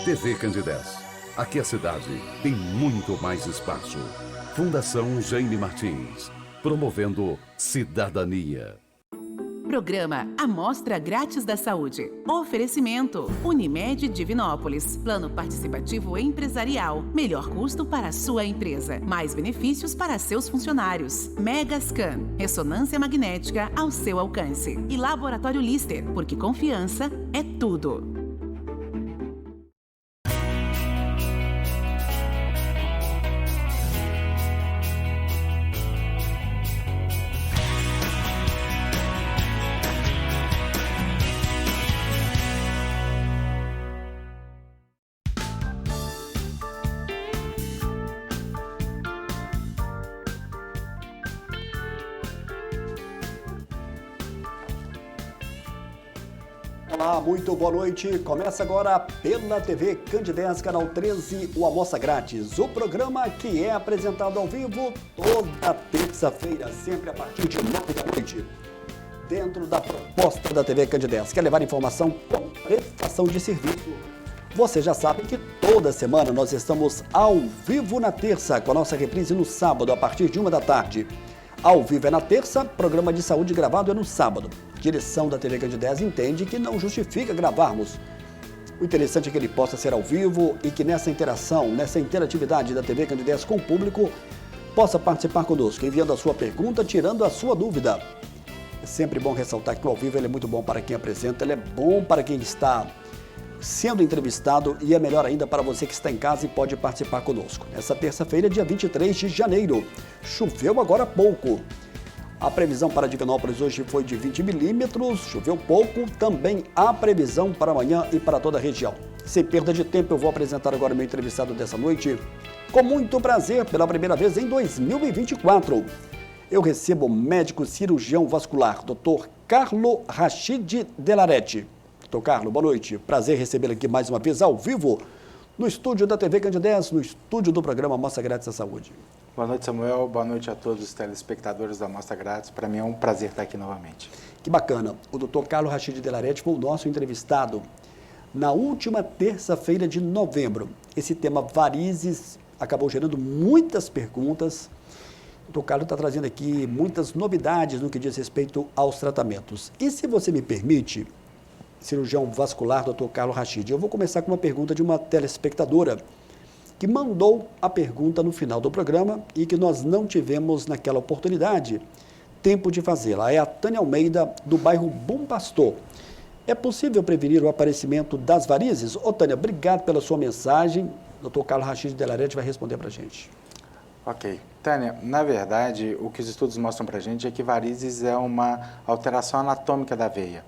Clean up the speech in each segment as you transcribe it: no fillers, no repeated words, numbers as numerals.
TV Candidez. Aqui a cidade tem muito mais espaço. Fundação Jaime Martins. Promovendo cidadania. Programa Amostra Grátis da Saúde. Oferecimento Unimed Divinópolis. Plano Participativo Empresarial. Melhor custo para a sua empresa. Mais benefícios para seus funcionários. Megascan. Ressonância magnética ao seu alcance. E Laboratório Lister, porque confiança é tudo. Olá, muito boa noite. Começa agora pela TV Candidez, canal 13, o Amostra Grátis. O programa que é apresentado ao vivo toda terça-feira, sempre a partir de 9 da noite. Dentro da proposta da TV Candidez, quer levar informação com prestação de serviço. Você já sabe que toda semana nós estamos ao vivo na terça, com a nossa reprise no sábado, a partir de 1 da tarde. Ao vivo é na terça, programa de saúde gravado é no sábado. Direção da TV Candidez entende que não justifica gravarmos. O interessante é que ele possa ser ao vivo e que nessa interação, nessa interatividade da TV Candidez com o público, possa participar conosco, enviando a sua pergunta, tirando a sua dúvida. É sempre bom ressaltar que o ao vivo ele é muito bom para quem apresenta, ele é bom para quem está sendo entrevistado e é melhor ainda para você que está em casa e pode participar conosco. Nessa terça-feira, dia 23 de janeiro, choveu agora há pouco. A previsão para Divinópolis hoje foi de 20 milímetros, choveu pouco, também há previsão para amanhã e para toda a região. Sem perda de tempo, eu vou apresentar agora o meu entrevistado dessa noite. Com muito prazer, pela primeira vez em 2024, eu recebo o médico cirurgião vascular, Dr. Carlo Rachid Delarete. Dr. Carlo, boa noite. Prazer recebê-lo aqui mais uma vez ao vivo no estúdio da TV Candidez, no estúdio do programa Amostra Grátis da Saúde. Boa noite, Samuel. Boa noite a todos os telespectadores da Amostra Grátis. Para mim é um prazer estar aqui novamente. Que bacana. O Dr. Carlo Rachid Delarete foi o nosso entrevistado na última terça-feira de novembro. Esse tema varizes acabou gerando muitas perguntas. O Dr. Carlo está trazendo aqui muitas novidades no que diz respeito aos tratamentos. E se você me permite, cirurgião vascular, Dr. Carlo Rachid, eu vou começar com uma pergunta de uma telespectadora que mandou a pergunta no final do programa e que nós não tivemos naquela oportunidade tempo de fazê-la. É a Tânia Almeida, do bairro Bom Pastor. É possível prevenir o aparecimento das varizes? Ô Tânia, obrigado pela sua mensagem. Dr. Carlo Rachid Delarete vai responder para a gente. Ok. Tânia, na verdade, o que os estudos mostram para a gente é que varizes é uma alteração anatômica da veia.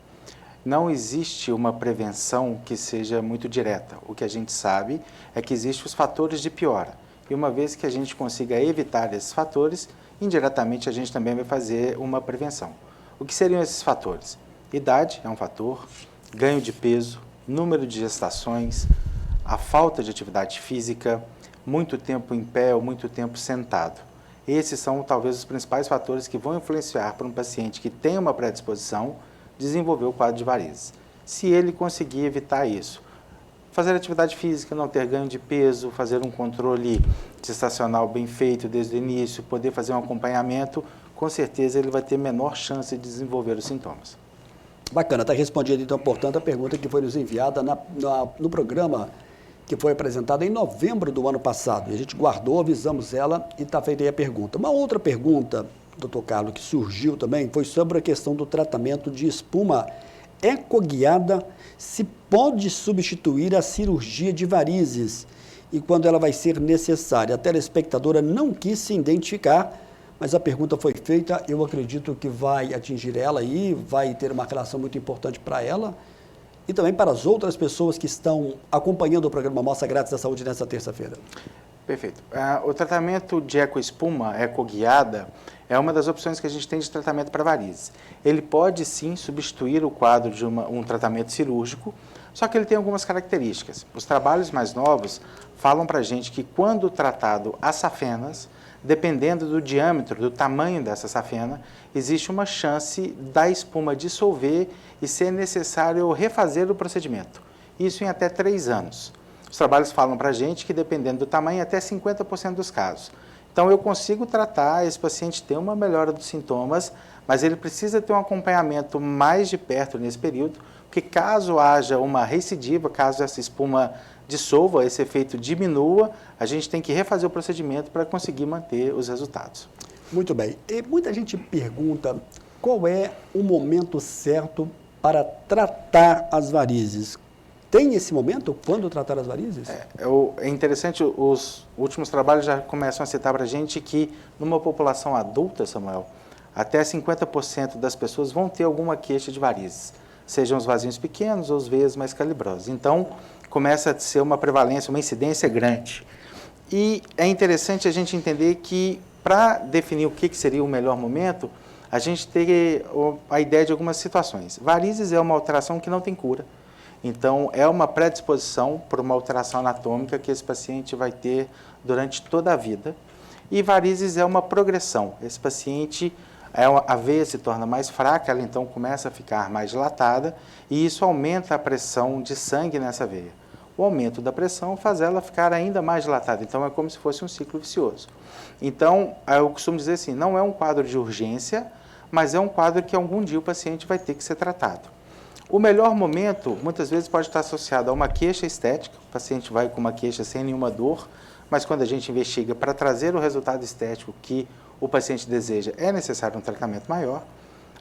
Não existe uma prevenção que seja muito direta. O que a gente sabe é que existem os fatores de piora. E uma vez que a gente consiga evitar esses fatores, indiretamente a gente também vai fazer uma prevenção. O que seriam esses fatores? Idade é um fator, ganho de peso, número de gestações, a falta de atividade física, muito tempo em pé ou muito tempo sentado. Esses são talvez os principais fatores que vão influenciar para um paciente que tem uma predisposição desenvolver o quadro de varizes. Se ele conseguir evitar isso, fazer atividade física, não ter ganho de peso, fazer um controle gestacional bem feito desde o início, poder fazer um acompanhamento, com certeza ele vai ter menor chance de desenvolver os sintomas. Bacana, está respondida então, portanto, a pergunta que foi nos enviada no programa que foi apresentado em novembro do ano passado. E a gente guardou, avisamos ela e está feita aí a pergunta. Uma outra pergunta, Dr. Carlo, que surgiu também, foi sobre a questão do tratamento de espuma ecoguiada, se pode substituir a cirurgia de varizes e quando ela vai ser necessária. A telespectadora não quis se identificar, mas a pergunta foi feita, eu acredito que vai atingir ela e vai ter uma relação muito importante para ela e também para as outras pessoas que estão acompanhando o programa Amostra Grátis da Saúde nessa terça-feira. Perfeito. O tratamento de ecoespuma, ecoguiada, é uma das opções que a gente tem de tratamento para varizes. Ele pode sim substituir o quadro de um tratamento cirúrgico, só que ele tem algumas características. Os trabalhos mais novos falam para a gente que quando tratado a safenas, dependendo do diâmetro, do tamanho dessa safena, existe uma chance da espuma dissolver e ser necessário refazer o procedimento. Isso em até 3 anos. Os trabalhos falam para a gente que, dependendo do tamanho, até 50% dos casos. Então, eu consigo tratar, esse paciente tem uma melhora dos sintomas, mas ele precisa ter um acompanhamento mais de perto nesse período, porque caso haja uma recidiva, caso essa espuma dissolva, esse efeito diminua, a gente tem que refazer o procedimento para conseguir manter os resultados. Muito bem. E muita gente pergunta qual é o momento certo para tratar as varizes. Tem esse momento? Quando tratar as varizes? É interessante, os últimos trabalhos já começam a citar para a gente que numa população adulta, Samuel, até 50% das pessoas vão ter alguma queixa de varizes, sejam os vasinhos pequenos ou os veias mais calibrosos. Então, começa a ser uma prevalência, uma incidência grande. E é interessante a gente entender que, para definir o que seria o melhor momento, a gente tem a ideia de algumas situações. Varizes é uma alteração que não tem cura. Então, é uma predisposição para uma alteração anatômica que esse paciente vai ter durante toda a vida. E varizes é uma progressão. Esse paciente, a veia se torna mais fraca, ela então começa a ficar mais dilatada e isso aumenta a pressão de sangue nessa veia. O aumento da pressão faz ela ficar ainda mais dilatada. Então, é como se fosse um ciclo vicioso. Então, eu costumo dizer assim, não é um quadro de urgência, mas é um quadro que algum dia o paciente vai ter que ser tratado. O melhor momento, muitas vezes, pode estar associado a uma queixa estética. O paciente vai com uma queixa sem nenhuma dor, mas quando a gente investiga para trazer o resultado estético que o paciente deseja, é necessário um tratamento maior.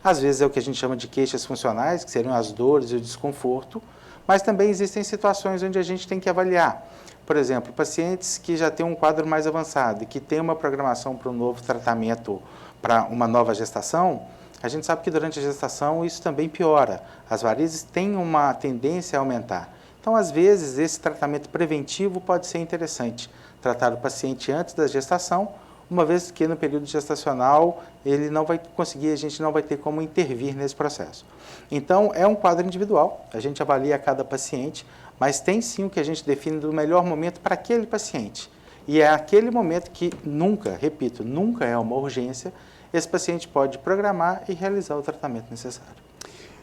Às vezes é o que a gente chama de queixas funcionais, que seriam as dores e o desconforto, mas também existem situações onde a gente tem que avaliar. Por exemplo, pacientes que já têm um quadro mais avançado e que têm uma programação para um novo tratamento, para uma nova gestação, a gente sabe que durante a gestação isso também piora. As varizes têm uma tendência a aumentar. Então, às vezes, esse tratamento preventivo pode ser interessante. Tratar o paciente antes da gestação, uma vez que no período gestacional ele não vai conseguir, a gente não vai ter como intervir nesse processo. Então, é um quadro individual, a gente avalia cada paciente, mas tem sim o que a gente define do melhor momento para aquele paciente. E é aquele momento que nunca, repito, nunca é uma urgência, esse paciente pode programar e realizar o tratamento necessário.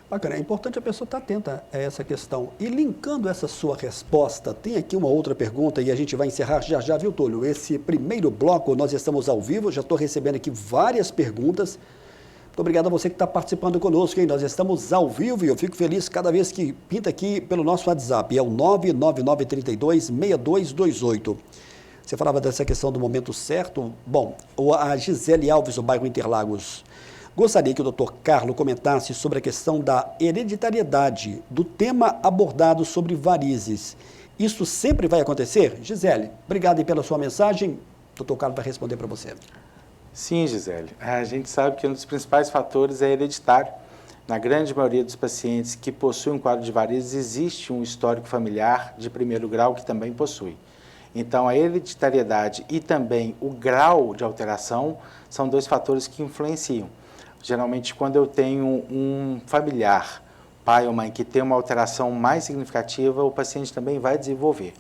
Bacana, é importante a pessoa estar atenta a essa questão. E linkando essa sua resposta, tem aqui uma outra pergunta e a gente vai encerrar já já, viu, Túlio? Esse primeiro bloco, nós estamos ao vivo, já estou recebendo aqui várias perguntas. Muito obrigado a você que está participando conosco, hein? Nós estamos ao vivo e eu fico feliz cada vez que pinta aqui pelo nosso WhatsApp, é o 999326228. Você falava dessa questão do momento certo. Bom, a Gisele Alves, do bairro Interlagos, gostaria que o Dr. Carlos comentasse sobre a questão da hereditariedade do tema abordado sobre varizes. Isso sempre vai acontecer? Gisele, obrigado aí pela sua mensagem. O Dr. Carlos vai responder para você. Sim, Gisele. A gente sabe que um dos principais fatores é hereditário. Na grande maioria dos pacientes que possuem um quadro de varizes, existe um histórico familiar de primeiro grau que também possui. Então, a hereditariedade e também o grau de alteração são dois fatores que influenciam. Geralmente, quando eu tenho um familiar, pai ou mãe, que tem uma alteração mais significativa, o paciente também vai desenvolver.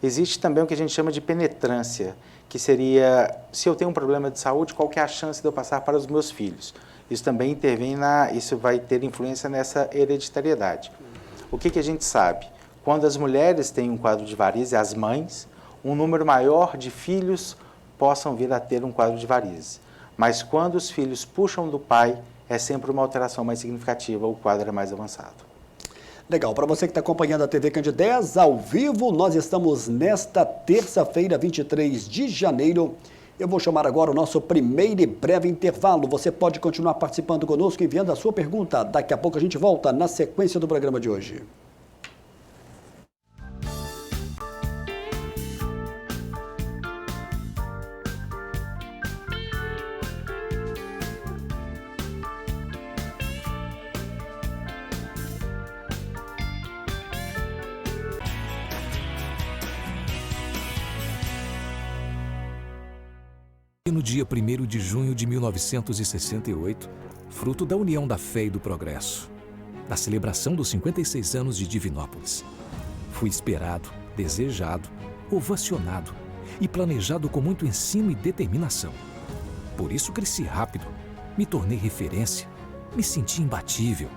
Existe também o que a gente chama de penetrância, que seria, se eu tenho um problema de saúde, qual que é a chance de eu passar para os meus filhos? Isso também intervém isso vai ter influência nessa hereditariedade. O que a gente sabe? Quando as mulheres têm um quadro de varizes, as mães, um número maior de filhos possam vir a ter um quadro de varizes. Mas quando os filhos puxam do pai, é sempre uma alteração mais significativa, o quadro é mais avançado. Legal, para você que está acompanhando a TV Candidez, ao vivo, nós estamos nesta terça-feira, 23 de janeiro. Eu vou chamar agora o nosso primeiro e breve intervalo. Você pode continuar participando conosco, enviando a sua pergunta. Daqui a pouco a gente volta na sequência do programa de hoje. No dia 1º de junho de 1968, fruto da união da fé e do progresso, da celebração dos 56 anos de Divinópolis, fui esperado, desejado, ovacionado e planejado com muito ensino e determinação. Por isso cresci rápido, me tornei referência, me senti imbatível.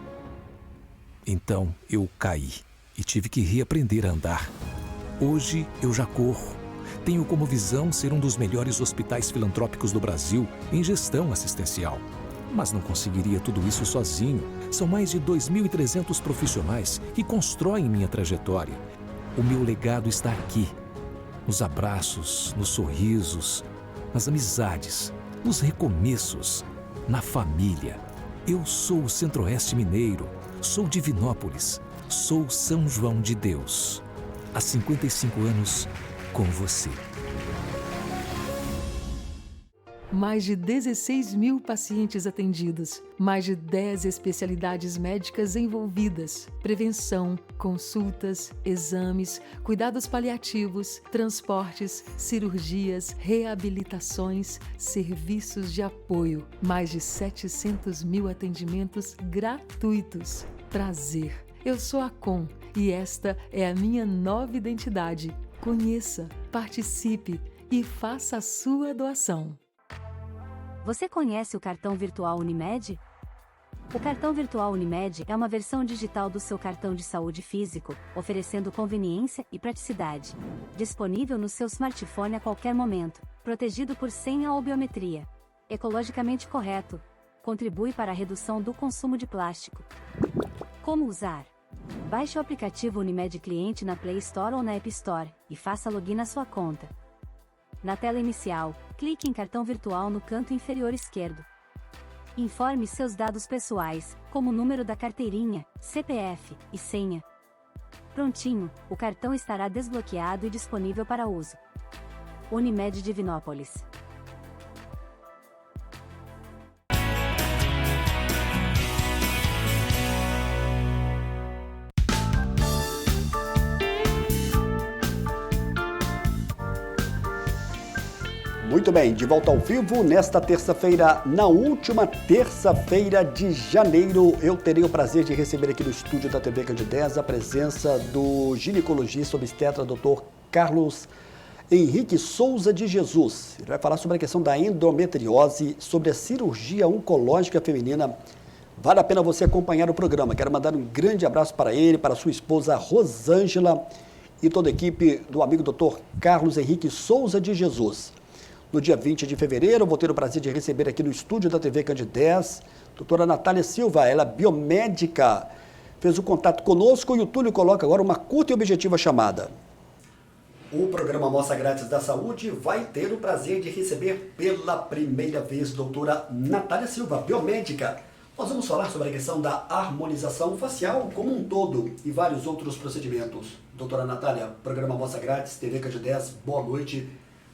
Então eu caí e tive que reaprender a andar. Hoje eu já corro. Tenho como visão ser um dos melhores hospitais filantrópicos do Brasil em gestão assistencial. Mas não conseguiria tudo isso sozinho. São mais de 2.300 profissionais que constroem minha trajetória. O meu legado está aqui. Nos abraços, nos sorrisos, nas amizades, nos recomeços, na família. Eu sou o Centro-Oeste Mineiro, sou Divinópolis, sou São João de Deus. Há 55 anos, com você. Mais de 16 mil pacientes atendidos, mais de 10 especialidades médicas envolvidas, prevenção, consultas, exames, cuidados paliativos, transportes, cirurgias, reabilitações, serviços de apoio, mais de 700 mil atendimentos gratuitos. Prazer, eu sou a Com e esta é a minha nova identidade. Conheça, participe e faça a sua doação. Você conhece o cartão virtual Unimed? O cartão virtual Unimed é uma versão digital do seu cartão de saúde físico, oferecendo conveniência e praticidade. Disponível no seu smartphone a qualquer momento, protegido por senha ou biometria. Ecologicamente correto. Contribui para a redução do consumo de plástico. Como usar? Baixe o aplicativo Unimed Cliente na Play Store ou na App Store e faça login na sua conta. Na tela inicial, clique em cartão virtual no canto inferior esquerdo. Informe seus dados pessoais, como o número da carteirinha, CPF e senha. Prontinho, o cartão estará desbloqueado e disponível para uso. Unimed Divinópolis. Muito bem, de volta ao vivo nesta terça-feira, na última terça-feira de janeiro, eu terei o prazer de receber aqui no estúdio da TV Candidez a presença do ginecologista obstetra Dr. Carlos Henrique Souza de Jesus. Ele vai falar sobre a questão da endometriose, sobre a cirurgia oncológica feminina. Vale a pena você acompanhar o programa. Quero mandar um grande abraço para ele, para sua esposa Rosângela e toda a equipe do amigo Dr. Carlos Henrique Souza de Jesus. No dia 20 de fevereiro, eu vou ter o prazer de receber aqui no estúdio da TV Candidez, doutora Natália Silva, ela é biomédica, fez o contato conosco e o Túlio coloca agora uma curta e objetiva chamada. O programa Amostra Grátis da Saúde vai ter o prazer de receber pela primeira vez doutora Natália Silva, biomédica. Nós vamos falar sobre a questão da harmonização facial como um todo e vários outros procedimentos. Doutora Natália, programa Amostra Grátis, TV Candidez, boa noite.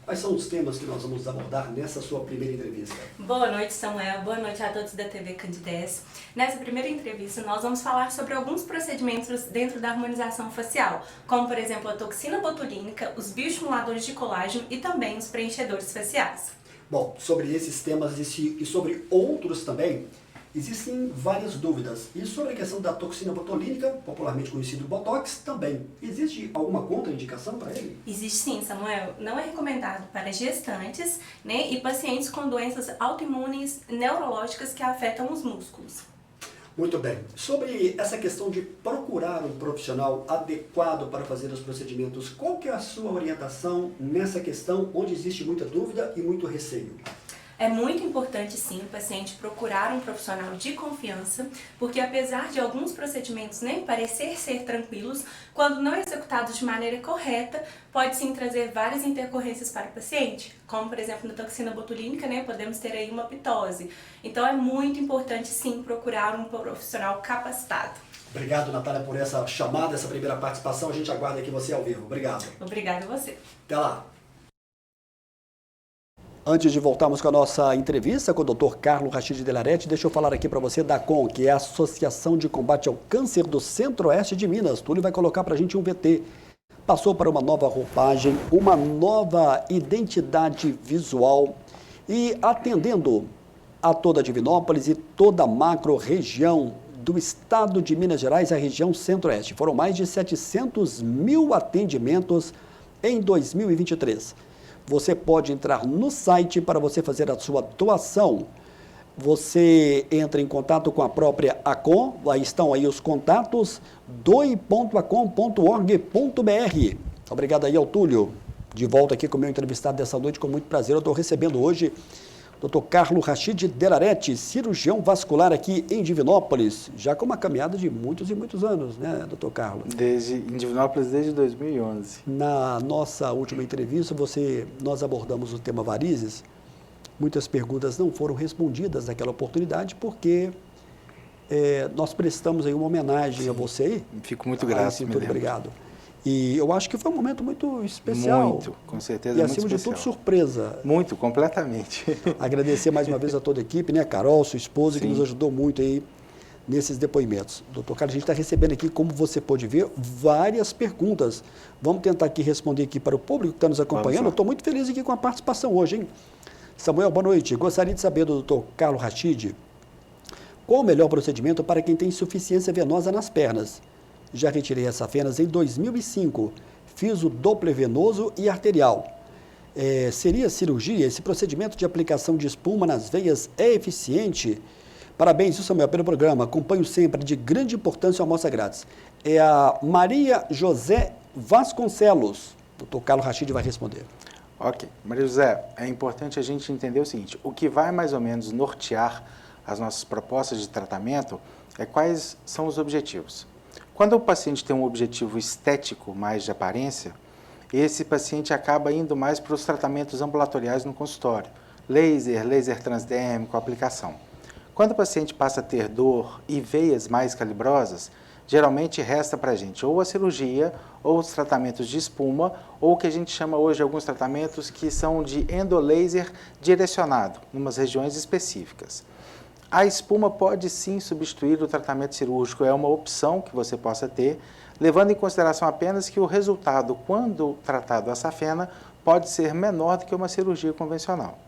Quais são os temas que nós vamos abordar nessa sua primeira entrevista? Boa noite, Samuel. Boa noite a todos da TV Candidez. Nessa primeira entrevista, nós vamos falar sobre alguns procedimentos dentro da harmonização facial, como, por exemplo, a toxina botulínica, os bioestimuladores de colágeno e também os preenchedores faciais. Bom, sobre esses temas e sobre outros também, existem várias dúvidas. E sobre a questão da toxina botulínica, popularmente conhecido Botox, também. Existe alguma contraindicação para ele? Existe sim, Samuel. Não é recomendado para gestantes, né, e pacientes com doenças autoimunes neurológicas que afetam os músculos. Muito bem. Sobre essa questão de procurar um profissional adequado para fazer os procedimentos, qual que é a sua orientação nessa questão onde existe muita dúvida e muito receio? É muito importante, sim, o paciente procurar um profissional de confiança, porque apesar de alguns procedimentos nem parecer ser tranquilos, quando não executados de maneira correta, pode sim trazer várias intercorrências para o paciente, como por exemplo na toxina botulínica, né, podemos ter aí uma pitose. Então é muito importante, sim, procurar um profissional capacitado. Obrigado, Natália, por essa chamada, essa primeira participação. A gente aguarda aqui você ao vivo. Obrigado. Obrigada a você. Até lá. Antes de voltarmos com a nossa entrevista com o Dr. Carlos Rachid Delarete, deixa eu falar aqui para você da ACOM, que é a Associação de Combate ao Câncer do Centro-Oeste de Minas. Túlio vai colocar para a gente um VT. Passou para uma nova roupagem, uma nova identidade visual e atendendo a toda a Divinópolis e toda a macro-região do estado de Minas Gerais, a região Centro-Oeste. Foram mais de 700 mil atendimentos em 2023. Você pode entrar no site para você fazer a sua doação. Você entra em contato com a própria ACOM, lá estão aí os contatos, doe.acom.org.br. Obrigado aí ao Túlio, de volta aqui com o meu entrevistado dessa noite, com muito prazer. Eu estou recebendo hoje o Dr. Carlos Rachid Delarete, cirurgião vascular aqui em Divinópolis, já com uma caminhada de muitos e muitos anos, né, Dr. Carlos? Em Divinópolis desde 2011. Na nossa última entrevista, nós abordamos o tema varizes. Muitas perguntas não foram respondidas naquela oportunidade, porque nós prestamos aí uma homenagem a você aí. Fico muito grato. Muito obrigado. E eu acho que foi um momento muito especial. Muito, com certeza. E acima de tudo, surpresa. Muito, completamente. Agradecer mais uma vez a toda a equipe, né, Carol, sua esposa, que nos ajudou muito aí nesses depoimentos. Doutor Carlos, a gente está recebendo aqui, como você pode ver, várias perguntas. Vamos tentar aqui responder aqui para o público que está nos acompanhando. Eu estou muito feliz aqui com a participação hoje, hein? Samuel, boa noite. Gostaria de saber do Dr. Carlos Rachid, qual o melhor procedimento para quem tem insuficiência venosa nas pernas? Já retirei essa venas em 2005. Fiz o Doppler venoso e arterial. Seria cirurgia? Esse procedimento de aplicação de espuma nas veias é eficiente? Parabéns, Samuel, pelo programa. Acompanho sempre, de grande importância, a amostra grátis. É a Maria José Vasconcelos. Dr. Carlos Rachid vai responder. Ok. Maria José, é importante a gente entender o seguinte, o que vai mais ou menos nortear as nossas propostas de tratamento é quais são os objetivos. Quando o paciente tem um objetivo estético mais de aparência, esse paciente acaba indo mais para os tratamentos ambulatoriais no consultório. Laser transdérmico, aplicação. Quando o paciente passa a ter dor e veias mais calibrosas, geralmente resta para a gente ou a cirurgia, ou os tratamentos de espuma, ou o que a gente chama hoje alguns tratamentos que são de endolaser direcionado, em umas regiões específicas. A espuma pode sim substituir o tratamento cirúrgico, é uma opção que você possa ter, levando em consideração apenas que o resultado, quando tratado a safena, pode ser menor do que uma cirurgia convencional.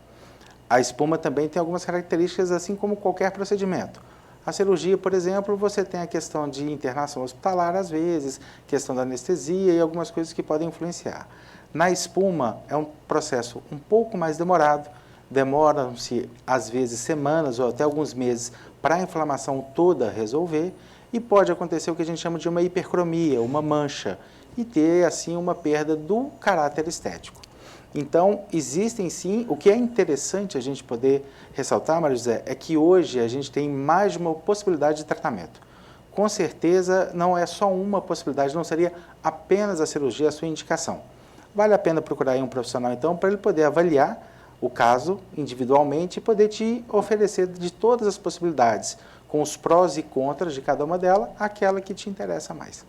A espuma também tem algumas características, assim como qualquer procedimento. A cirurgia, por exemplo, você tem a questão de internação hospitalar, às vezes, questão da anestesia e algumas coisas que podem influenciar. Na espuma, é um processo um pouco mais demorado, demoram-se, às vezes, semanas ou até alguns meses para a inflamação toda resolver e pode acontecer o que a gente chama de uma hipercromia, uma mancha, e ter, assim, uma perda do caráter estético. Então, existem sim, o que é interessante a gente poder ressaltar, Maria José, é que hoje a gente tem mais de uma possibilidade de tratamento. Com certeza, não é só uma possibilidade, não seria apenas a cirurgia a sua indicação. Vale a pena procurar aí um profissional, então, para ele poder avaliar o caso individualmente e poder te oferecer de todas as possibilidades, com os prós e contras de cada uma delas, aquela que te interessa mais.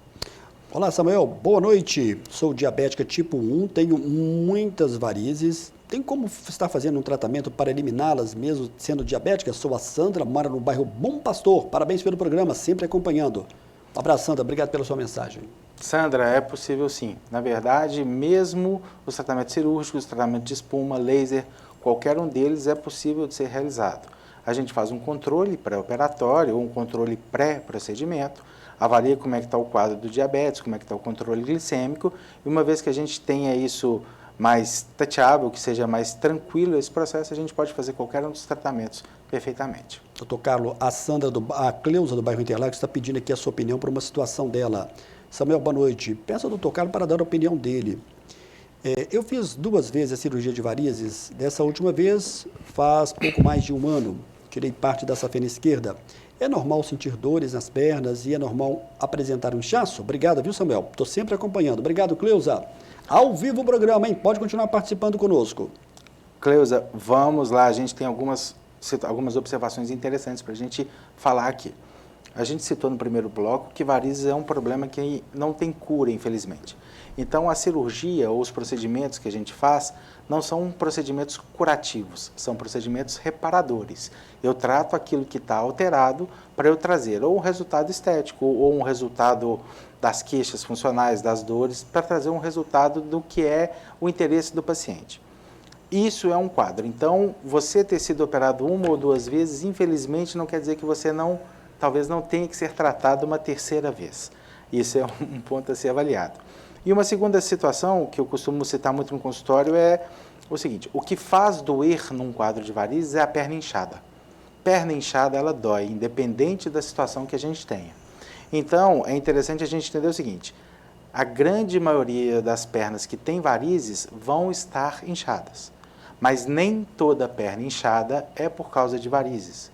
Olá, Samuel. Boa noite. Sou diabética tipo 1, tenho muitas varizes. Tem como estar fazendo um tratamento para eliminá-las mesmo sendo diabética? Sou a Sandra, moro no bairro Bom Pastor. Parabéns pelo programa, sempre acompanhando. Um abraço, Sandra. Obrigado pela sua mensagem. Sandra, é possível sim. Na verdade, mesmo os tratamentos cirúrgicos, tratamento de espuma, laser, qualquer um deles é possível de ser realizado. A gente faz um controle pré-operatório ou um controle pré-procedimento, avalia como é que está o quadro do diabetes, como é que está o controle glicêmico, e uma vez que a gente tenha isso mais tateável, que seja mais tranquilo esse processo, a gente pode fazer qualquer um dos tratamentos perfeitamente. Doutor Carlos, a Cleusa do bairro Interlagos está pedindo aqui a sua opinião para uma situação dela. Samuel, boa noite. Peço ao doutor Carlos para dar a opinião dele. Eu fiz 2 vezes a cirurgia de varizes. Dessa última vez, faz pouco mais de 1 ano. Tirei parte da safena esquerda. É normal sentir dores nas pernas e é normal apresentar um inchaço? Obrigado, viu, Samuel? Estou sempre acompanhando. Obrigado, Cleusa. Ao vivo o programa, hein? Pode continuar participando conosco. Cleusa, vamos lá. A gente tem algumas observações interessantes para a gente falar aqui. A gente citou no primeiro bloco que varizes é um problema que não tem cura, infelizmente. Então, a cirurgia ou os procedimentos que a gente faz não são procedimentos curativos, são procedimentos reparadores. Eu trato aquilo que está alterado para eu trazer ou um resultado estético ou um resultado das queixas funcionais, das dores, para trazer um resultado do que é o interesse do paciente. Isso é um quadro. Então, você ter sido operado 1 ou 2 vezes, infelizmente, não quer dizer que você talvez não tenha que ser tratado uma 3ª vez. Isso é um ponto a ser avaliado. E uma segunda situação que eu costumo citar muito no consultório é o seguinte: o que faz doer num quadro de varizes é a perna inchada. Perna inchada, ela dói, independente da situação que a gente tenha. Então, é interessante a gente entender o seguinte: a grande maioria das pernas que têm varizes vão estar inchadas, mas nem toda perna inchada é por causa de varizes.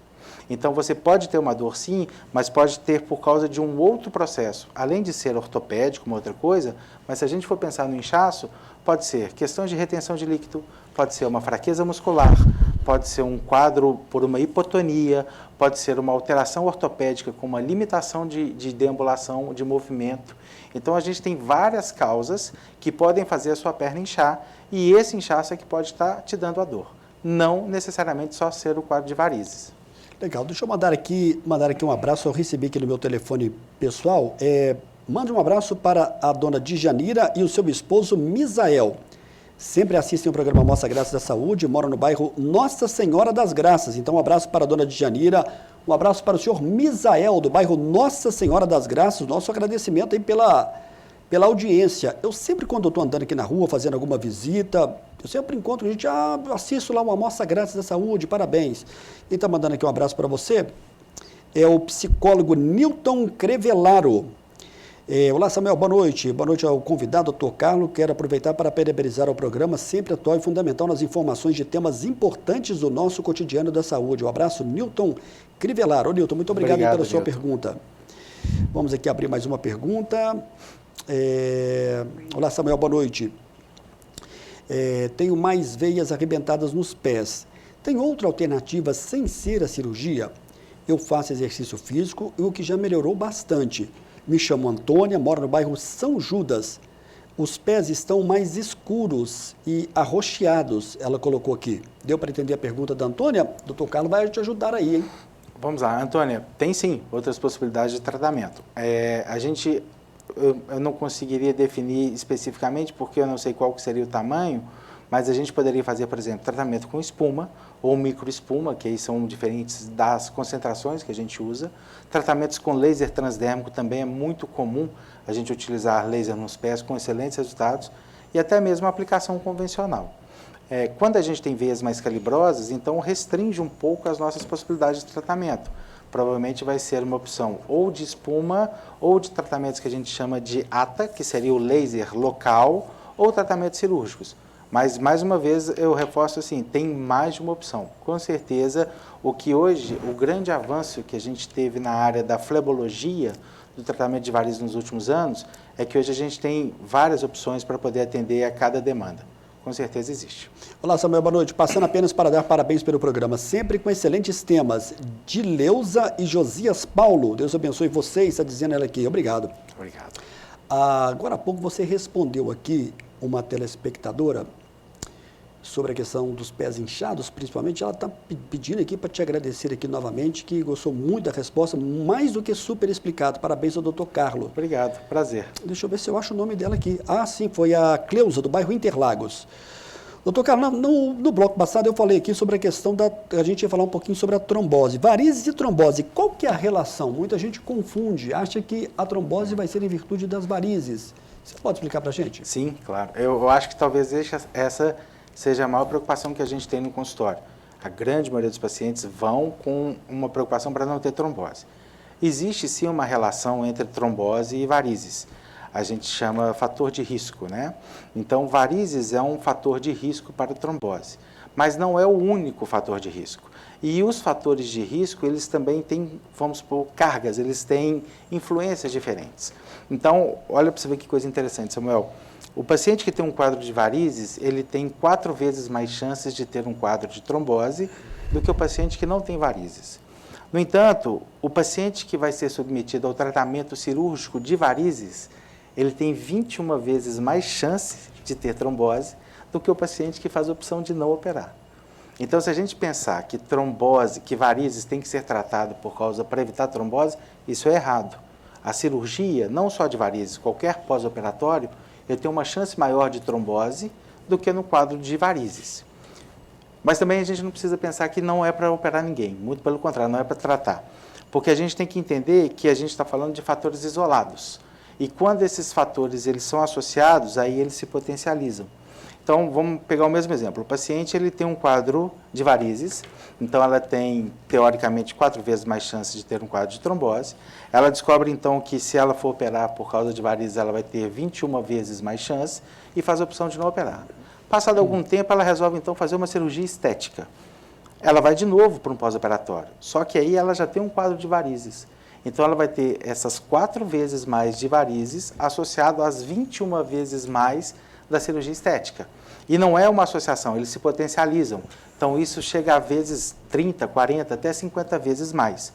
Então você pode ter uma dor sim, mas pode ter por causa de um outro processo, além de ser ortopédico, uma outra coisa, mas se a gente for pensar no inchaço, pode ser questões de retenção de líquido, pode ser uma fraqueza muscular, pode ser um quadro por uma hipotonia, pode ser uma alteração ortopédica com uma limitação de deambulação, de movimento. Então a gente tem várias causas que podem fazer a sua perna inchar e esse inchaço é que pode estar te dando a dor. Não necessariamente só ser o quadro de varizes. Legal, deixa eu mandar aqui um abraço, eu recebi aqui no meu telefone pessoal. Mande um abraço para a dona Djanira e o seu esposo Misael. Sempre assistem o programa Mostra Graças da Saúde, moram no bairro Nossa Senhora das Graças. Então, um abraço para a dona Djanira, um abraço para o senhor Misael, do bairro Nossa Senhora das Graças. Nosso agradecimento aí pela audiência. Eu sempre, quando eu estou andando aqui na rua, fazendo alguma visita, eu sempre encontro gente, assisto lá uma Mostra Grátis da Saúde, parabéns. Quem está mandando aqui um abraço para você é o psicólogo Newton Crevelaro. Olá, Samuel, boa noite. Boa noite ao convidado, Dr. Carlos. Quero aproveitar para parabenizar o programa, sempre atual e fundamental nas informações de temas importantes do nosso cotidiano da saúde. Um abraço, Newton Crevelaro. Ô, Newton, muito obrigado pela sua pergunta. Vamos aqui abrir mais uma pergunta. Olá, Samuel, boa noite. Tenho mais veias arrebentadas nos pés. Tem outra alternativa sem ser a cirurgia? Eu faço exercício físico, o que já melhorou bastante. Me chamo Antônia, moro no bairro São Judas. Os pés estão mais escuros e arroxeados, ela colocou aqui. Deu para entender a pergunta da Antônia? Dr. Carlos vai te ajudar aí, hein? Vamos lá, Antônia, tem sim outras possibilidades de tratamento. Eu não conseguiria definir especificamente, porque eu não sei qual que seria o tamanho, mas a gente poderia fazer, por exemplo, tratamento com espuma ou microespuma, que aí são diferentes das concentrações que a gente usa. Tratamentos com laser transdérmico também é muito comum a gente utilizar laser nos pés com excelentes resultados e até mesmo a aplicação convencional. Quando a gente tem veias mais calibrosas, então restringe um pouco as nossas possibilidades de tratamento. Provavelmente vai ser uma opção ou de espuma ou de tratamentos que a gente chama de ATA, que seria o laser local, ou tratamentos cirúrgicos. Mas, mais uma vez, eu reforço assim, tem mais de uma opção. Com certeza, o grande avanço que a gente teve na área da flebologia, do tratamento de varizes nos últimos anos, é que hoje a gente tem várias opções para poder atender a cada demanda. Com certeza existe. Olá, Samuel, boa noite. Passando apenas para dar parabéns pelo programa, sempre com excelentes temas. Dileuza e Josias Paulo, Deus abençoe vocês, está dizendo ela aqui. Obrigado. Obrigado. Agora há pouco você respondeu aqui uma telespectadora sobre a questão dos pés inchados, principalmente. Ela está pedindo aqui para te agradecer aqui novamente, que gostou muito da resposta, mais do que super explicado. Parabéns ao Dr. Carlos. Obrigado, prazer. Deixa eu ver se eu acho o nome dela aqui. Ah, sim, foi a Cleusa, do bairro Interlagos. Doutor Carlos, no bloco passado eu falei aqui sobre a questão a gente ia falar um pouquinho sobre a trombose. Varizes e trombose, qual que é a relação? Muita gente confunde, acha que a trombose vai ser em virtude das varizes. Você pode explicar para a gente? Sim, claro. Eu acho que talvez essa seja a maior preocupação que a gente tem no consultório. A grande maioria dos pacientes vão com uma preocupação para não ter trombose. Existe sim uma relação entre trombose e varizes. A gente chama fator de risco, né? Então, varizes é um fator de risco para a trombose, mas não é o único fator de risco. E os fatores de risco, eles também têm, vamos supor, cargas, eles têm influências diferentes. Então, olha para você ver que coisa interessante, Samuel. O paciente que tem um quadro de varizes, ele tem 4 vezes mais chances de ter um quadro de trombose do que o paciente que não tem varizes. No entanto, o paciente que vai ser submetido ao tratamento cirúrgico de varizes, ele tem 21 vezes mais chances de ter trombose do que o paciente que faz a opção de não operar. Então, se a gente pensar que varizes tem que ser tratado para evitar trombose, isso é errado. A cirurgia, não só de varizes, qualquer pós-operatório, ele tem uma chance maior de trombose do que no quadro de varizes. Mas também a gente não precisa pensar que não é para operar ninguém, muito pelo contrário, não é para tratar. Porque a gente tem que entender que a gente está falando de fatores isolados. E quando esses fatores eles são associados, aí eles se potencializam. Então, vamos pegar o mesmo exemplo. O paciente ele tem um quadro de varizes, então ela tem, teoricamente, 4 vezes mais chance de ter um quadro de trombose. Ela descobre, então, que se ela for operar por causa de varizes, ela vai ter 21 vezes mais chance e faz a opção de não operar. Passado algum tempo, ela resolve, então, fazer uma cirurgia estética. Ela vai de novo para um pós-operatório, só que aí ela já tem um quadro de varizes. Então, ela vai ter essas 4 vezes mais de varizes associado às 21 vezes mais da cirurgia estética. E não é uma associação, eles se potencializam. Então, isso chega a vezes 30, 40, até 50 vezes mais.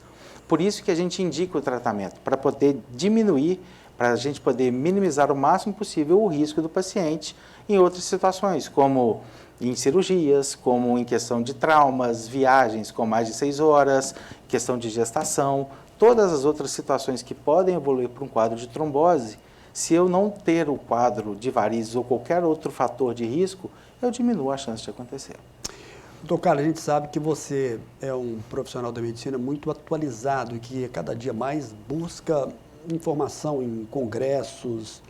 Por isso que a gente indica o tratamento, para poder diminuir, para a gente poder minimizar o máximo possível o risco do paciente em outras situações, como em cirurgias, como em questão de traumas, viagens com mais de 6 horas, questão de gestação, todas as outras situações que podem evoluir para um quadro de trombose. Se eu não ter o quadro de varizes ou qualquer outro fator de risco, eu diminuo a chance de acontecer. Doutor Carlos, a gente sabe que você é um profissional da medicina muito atualizado e que cada dia mais busca informação em congressos,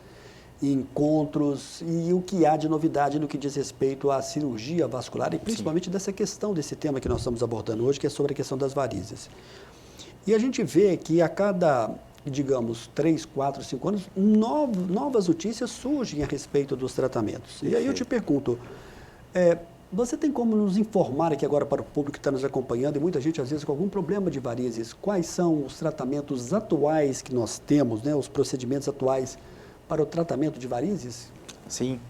em encontros e o que há de novidade no que diz respeito à cirurgia vascular e principalmente dessa questão, desse tema que nós estamos abordando hoje, que é sobre a questão das varizes. E a gente vê que a cada, digamos, 3, 4, 5 anos, novas notícias surgem a respeito dos tratamentos. E aí eu te pergunto, você tem como nos informar aqui agora para o público que está nos acompanhando e muita gente às vezes com algum problema de varizes, quais são os tratamentos atuais que nós temos, né, os procedimentos atuais para o tratamento de varizes? Sim,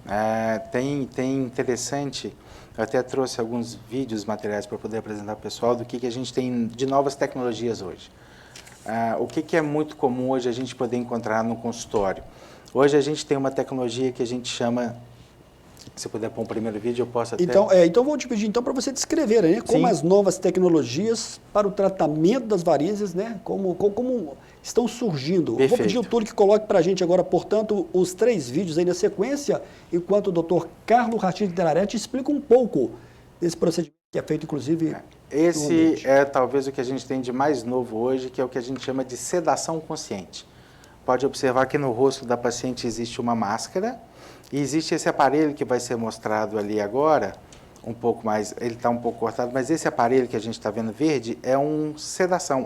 tem interessante, eu até trouxe alguns vídeos, materiais para poder apresentar para o pessoal do que a gente tem de novas tecnologias hoje. O que é muito comum hoje a gente poder encontrar no consultório? Hoje a gente tem uma tecnologia que a gente chama, se puder pôr o primeiro vídeo, eu posso até... Então vou te pedir para você descrever, né, como as novas tecnologias para o tratamento das varizes, né, como estão surgindo. Perfeito. Vou pedir ao Túlio que coloque para a gente agora, portanto, os 3 vídeos aí na sequência, enquanto o doutor Carlos Rastin de Telaretti explica um pouco desse procedimento que é feito, inclusive... Esse é talvez o que a gente tem de mais novo hoje, que é o que a gente chama de sedação consciente. Pode observar que no rosto da paciente existe uma máscara e existe esse aparelho que vai ser mostrado ali agora, um pouco mais, ele está um pouco cortado, mas esse aparelho que a gente está vendo verde é sedação,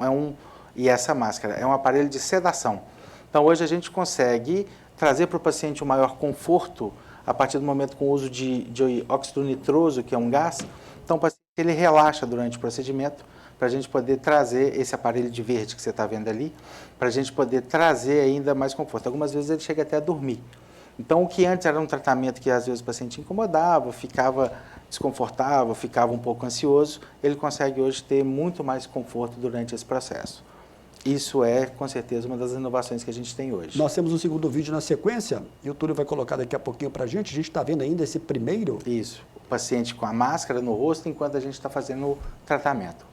e essa máscara é um aparelho de sedação. Então hoje a gente consegue trazer para o paciente um maior conforto a partir do momento com o uso de óxido nitroso, que é um gás. Então o paciente ele relaxa durante o procedimento, para a gente poder trazer esse aparelho de verde que você está vendo ali, para a gente poder trazer ainda mais conforto. Algumas vezes ele chega até a dormir. Então, o que antes era um tratamento que às vezes o paciente incomodava, ficava desconfortável, ficava um pouco ansioso, ele consegue hoje ter muito mais conforto durante esse processo. Isso é, com certeza, uma das inovações que a gente tem hoje. Nós temos um segundo vídeo na sequência, e o Túlio vai colocar daqui a pouquinho para a gente está vendo ainda esse primeiro. Isso, o paciente com a máscara no rosto enquanto a gente está fazendo o tratamento.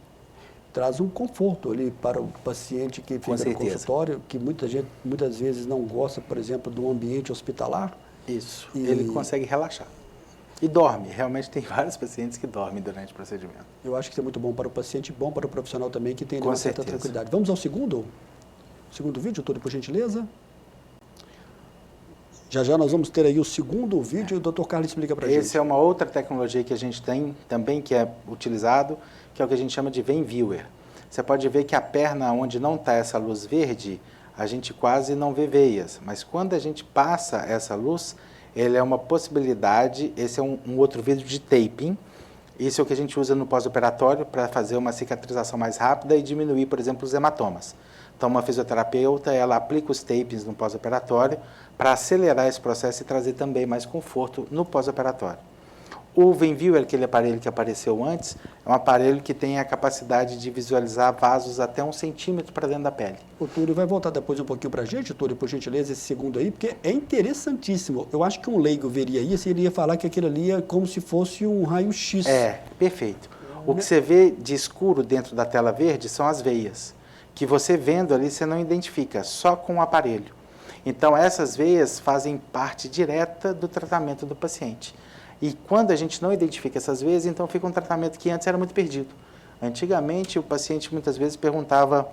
Traz um conforto ali para o paciente que fica no consultório, que muitas vezes não gosta, por exemplo, do ambiente hospitalar. Isso, ele consegue relaxar. E dorme, realmente tem vários pacientes que dormem durante o procedimento. Eu acho que isso é muito bom para o paciente e bom para o profissional também, que tem uma certa tranquilidade. Vamos ao segundo vídeo, Túlio, por gentileza. Já nós vamos ter aí o segundo vídeo e o Dr. Carlos explica para a gente. Essa é uma outra tecnologia que a gente tem também, que é utilizado, que é o que a gente chama de Vein Viewer. Você pode ver que a perna onde não está essa luz verde, a gente quase não vê veias, mas quando a gente passa essa luz, ele é uma possibilidade, esse é um outro vídeo de taping, isso é o que a gente usa no pós-operatório para fazer uma cicatrização mais rápida e diminuir, por exemplo, os hematomas. Então, uma fisioterapeuta, ela aplica os tapings no pós-operatório para acelerar esse processo e trazer também mais conforto no pós-operatório. O Vein Viewer, aquele aparelho que apareceu antes, é um aparelho que tem a capacidade de visualizar vasos até 1 centímetro para dentro da pele. O Túlio vai voltar depois um pouquinho para a gente, Túlio, por gentileza, esse segundo aí, porque é interessantíssimo. Eu acho que um leigo veria isso e ele ia falar que aquilo ali é como se fosse um raio-x. É, perfeito. O que você vê de escuro dentro da tela verde são as veias, que você vendo ali você não identifica, só com o aparelho. Então, essas veias fazem parte direta do tratamento do paciente. E quando a gente não identifica essas veias, então fica um tratamento que antes era muito perdido. Antigamente, o paciente muitas vezes perguntava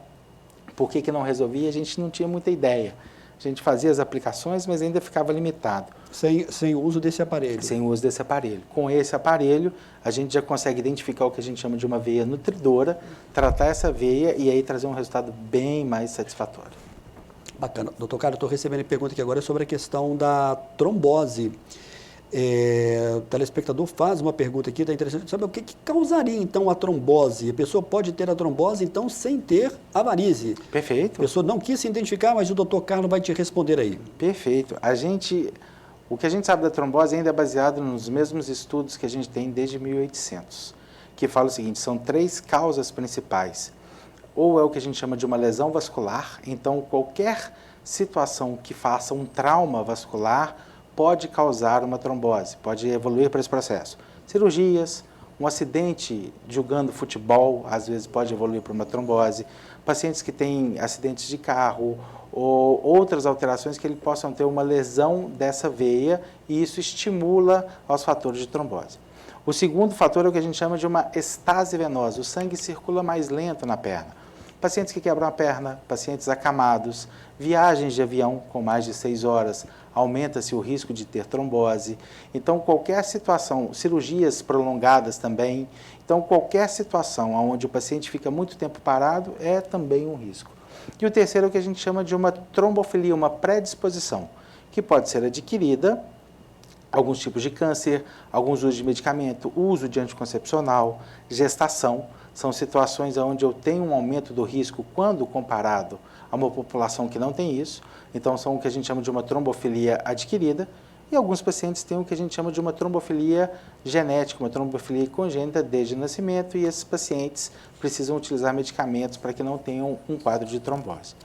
por que não resolvia, a gente não tinha muita ideia. a gente fazia as aplicações, mas ainda ficava limitado. Sem o uso desse aparelho? Sem o uso desse aparelho. Com esse aparelho, a gente já consegue identificar o que a gente chama de uma veia nutridora, tratar essa veia e aí trazer um resultado bem mais satisfatório. Bacana. Doutor Carlos, estou recebendo pergunta aqui agora sobre a questão da trombose. O telespectador faz uma pergunta aqui, está interessante saber o que causaria então a trombose. A pessoa pode ter a trombose então sem ter a varize. Perfeito. A pessoa não quis se identificar, mas o doutor Carlos vai te responder aí. Perfeito. O que a gente sabe da trombose ainda é baseado nos mesmos estudos que a gente tem desde 1800, que fala o seguinte, são 3 causas principais. Ou é o que a gente chama de uma lesão vascular, então qualquer situação que faça um trauma vascular pode causar uma trombose, pode evoluir para esse processo. Cirurgias, um acidente jogando futebol, às vezes pode evoluir para uma trombose. Pacientes que têm acidentes de carro ou outras alterações que eles possam ter uma lesão dessa veia e isso estimula aos fatores de trombose. O segundo fator é o que a gente chama de uma estase venosa, o sangue circula mais lento na perna. Pacientes que quebram a perna, pacientes acamados, viagens de avião com mais de 6 horas, aumenta-se o risco de ter trombose. Então, qualquer situação, cirurgias prolongadas também, então qualquer situação onde o paciente fica muito tempo parado é também um risco. E o terceiro é o que a gente chama de uma trombofilia, uma predisposição, que pode ser adquirida, alguns tipos de câncer, alguns usos de medicamento, uso de anticoncepcional, gestação, são situações onde eu tenho um aumento do risco quando comparado a uma população que não tem isso. Então, são o que a gente chama de uma trombofilia adquirida. E alguns pacientes têm o que a gente chama de uma trombofilia genética, uma trombofilia congênita desde o nascimento. E esses pacientes precisam utilizar medicamentos para que não tenham um quadro de trombose.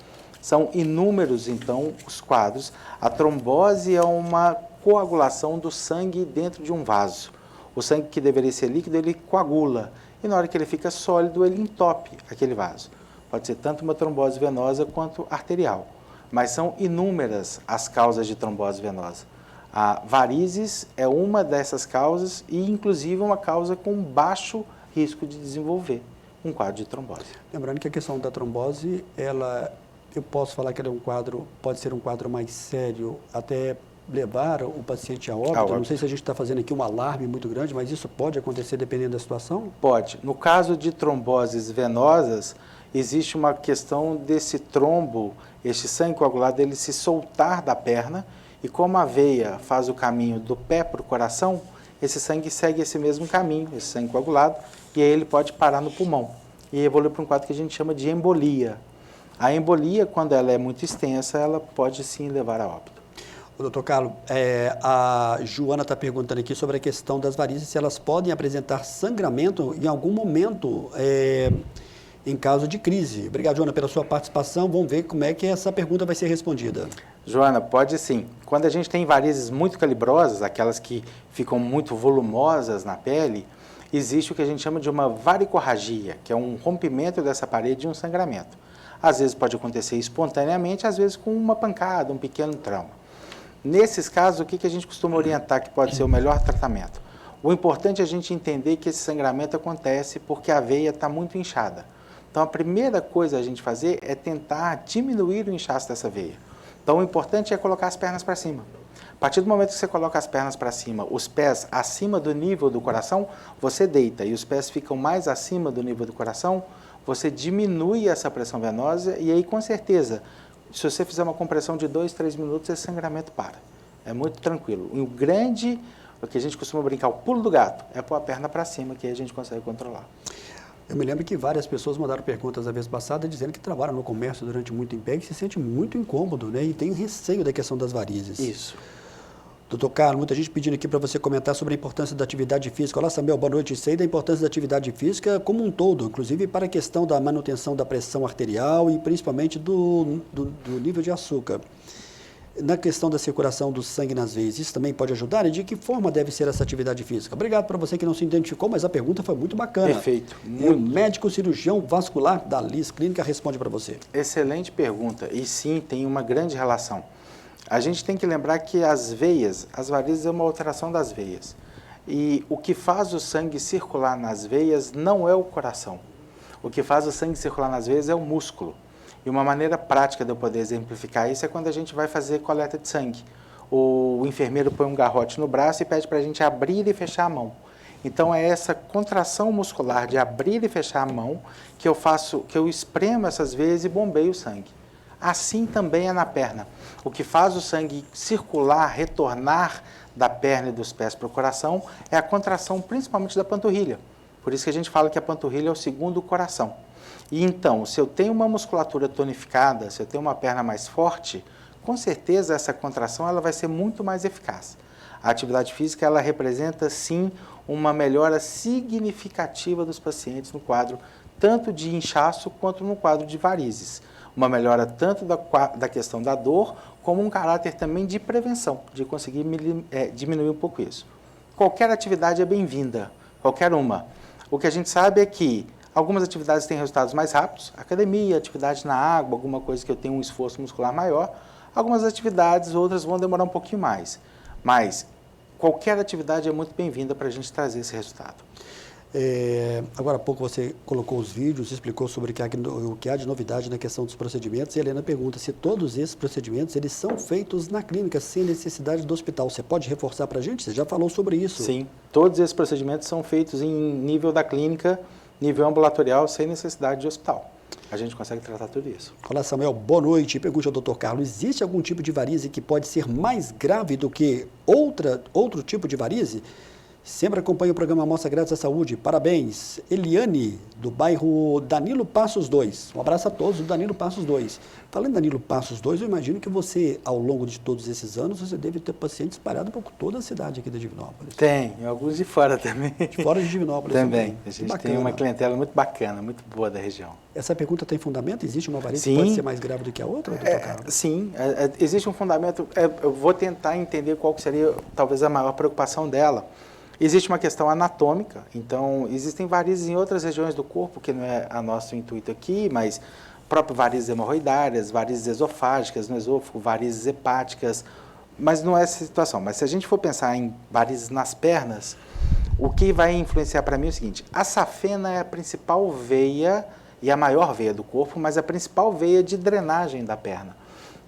São inúmeros, então, os quadros. A trombose é uma coagulação do sangue dentro de um vaso. O sangue que deveria ser líquido, ele coagula. E na hora que ele fica sólido, ele entope aquele vaso. Pode ser tanto uma trombose venosa quanto arterial. Mas são inúmeras as causas de trombose venosa. A varizes é uma dessas causas e, inclusive, uma causa com baixo risco de desenvolver um quadro de trombose. Lembrando que a questão da trombose, eu posso falar que ela é pode ser um quadro mais sério, até levar o paciente a óbito. Não sei se a gente está fazendo aqui um alarme muito grande, mas isso pode acontecer dependendo da situação? Pode. No caso de tromboses venosas, existe uma questão desse trombo, este sangue coagulado, ele se soltar da perna e como a veia faz o caminho do pé para o coração, esse sangue segue esse mesmo caminho, esse sangue coagulado, e aí ele pode parar no pulmão e evoluir para um quadro que a gente chama de embolia. A embolia, quando ela é muito extensa, ela pode sim levar a óbito. Doutor Carlos, a Joana está perguntando aqui sobre a questão das varizes, se elas podem apresentar sangramento em algum momento em caso de crise. Obrigado, Joana, pela sua participação. Vamos ver como é que essa pergunta vai ser respondida. Joana, pode sim. Quando a gente tem varizes muito calibrosas, aquelas que ficam muito volumosas na pele, existe o que a gente chama de uma varicorragia, que é um rompimento dessa parede e um sangramento. Às vezes pode acontecer espontaneamente, às vezes com uma pancada, um pequeno trauma. Nesses casos, o que a gente costuma orientar que pode ser o melhor tratamento? O importante é a gente entender que esse sangramento acontece porque a veia está muito inchada. Então, a primeira coisa a gente fazer é tentar diminuir o inchaço dessa veia. Então, o importante é colocar as pernas para cima. A partir do momento que você coloca as pernas para cima, os pés acima do nível do coração, você deita e os pés ficam mais acima do nível do coração, você diminui essa pressão venosa e aí, com certeza, se você fizer uma compressão de 2, 3 minutos, esse sangramento para. É muito tranquilo. E o que a gente costuma brincar, o pulo do gato, é pôr a perna para cima, que aí a gente consegue controlar. Eu me lembro que várias pessoas mandaram perguntas a vez passada dizendo que trabalham no comércio durante muito tempo e se sente muito incômodo, né? E tem receio da questão das varizes. Isso. Doutor Carlos, muita gente pedindo aqui para você comentar sobre a importância da atividade física. Olá, Samuel, boa noite. Sei da importância da atividade física como um todo, inclusive para a questão da manutenção da pressão arterial e principalmente do nível de açúcar. Na questão da circulação do sangue nas veias, isso também pode ajudar? E de que forma deve ser essa atividade física? Obrigado para você que não se identificou, mas a pergunta foi muito bacana. Perfeito. O médico cirurgião vascular da Liz Clínica responde para você. Excelente pergunta. E sim, tem uma grande relação. A gente tem que lembrar que as veias, as varizes é uma alteração das veias. E o que faz o sangue circular nas veias não é o coração. O que faz o sangue circular nas veias é o músculo. E uma maneira prática de eu poder exemplificar isso é quando a gente vai fazer coleta de sangue. O enfermeiro põe um garrote no braço e pede para a gente abrir e fechar a mão. Então é essa contração muscular de abrir e fechar a mão que eu faço, que eu espremo essas vezes e bombeio o sangue. Assim também é na perna. O que faz o sangue circular, retornar da perna e dos pés para o coração é a contração principalmente da panturrilha. Por isso que a gente fala que a panturrilha é o segundo coração. E então, se eu tenho uma musculatura tonificada, se eu tenho uma perna mais forte, com certeza essa contração ela vai ser muito mais eficaz. A atividade física ela representa sim uma melhora significativa dos pacientes no quadro tanto de inchaço quanto no quadro de varizes. Uma melhora tanto da questão da dor como um caráter também de prevenção, de conseguir diminuir um pouco isso. Qualquer atividade é bem-vinda, qualquer uma. O que a gente sabe é que algumas atividades têm resultados mais rápidos, academia, atividade na água, alguma coisa que eu tenho um esforço muscular maior. Algumas atividades, outras vão demorar um pouquinho mais. Mas qualquer atividade é muito bem-vinda para a gente trazer esse resultado. Agora há pouco você colocou os vídeos, explicou sobre o que há de novidade na questão dos procedimentos. E a Helena pergunta se todos esses procedimentos eles são feitos na clínica, sem necessidade do hospital. Você pode reforçar para a gente? Você já falou sobre isso. Sim, todos esses procedimentos são feitos em nível da clínica, nível ambulatorial, sem necessidade de hospital. A gente consegue tratar tudo isso. Olá, Samuel, boa noite. Pergunta ao Dr. Carlos, existe algum tipo de varize que pode ser mais grave do que outro tipo de varize? Sempre acompanha o programa Amostra Grátis da Saúde. Parabéns. Eliane, do bairro Danilo Passos 2. Um abraço a todos do Danilo Passos 2. Falando em Danilo Passos 2, eu imagino que você, ao longo de todos esses anos, você deve ter pacientes espalhados por toda a cidade aqui da Divinópolis. Tem, alguns de fora também. De fora de Divinópolis também. A gente tem uma clientela muito bacana, muito boa da região. Essa pergunta tem fundamento? Existe uma varize que pode ser mais grave do que a outra, doutor Carlos? Sim, existe um fundamento. Eu vou tentar entender qual que seria, talvez, a maior preocupação dela. Existe uma questão anatômica, então existem varizes em outras regiões do corpo, que não é a nosso intuito aqui, mas próprio varizes hemorroidárias, varizes esofágicas no esôfago, varizes hepáticas, mas não é essa situação. Mas se a gente for pensar em varizes nas pernas, o que vai influenciar para mim é o seguinte: a safena é a principal veia e a maior veia do corpo, mas a principal veia de drenagem da perna.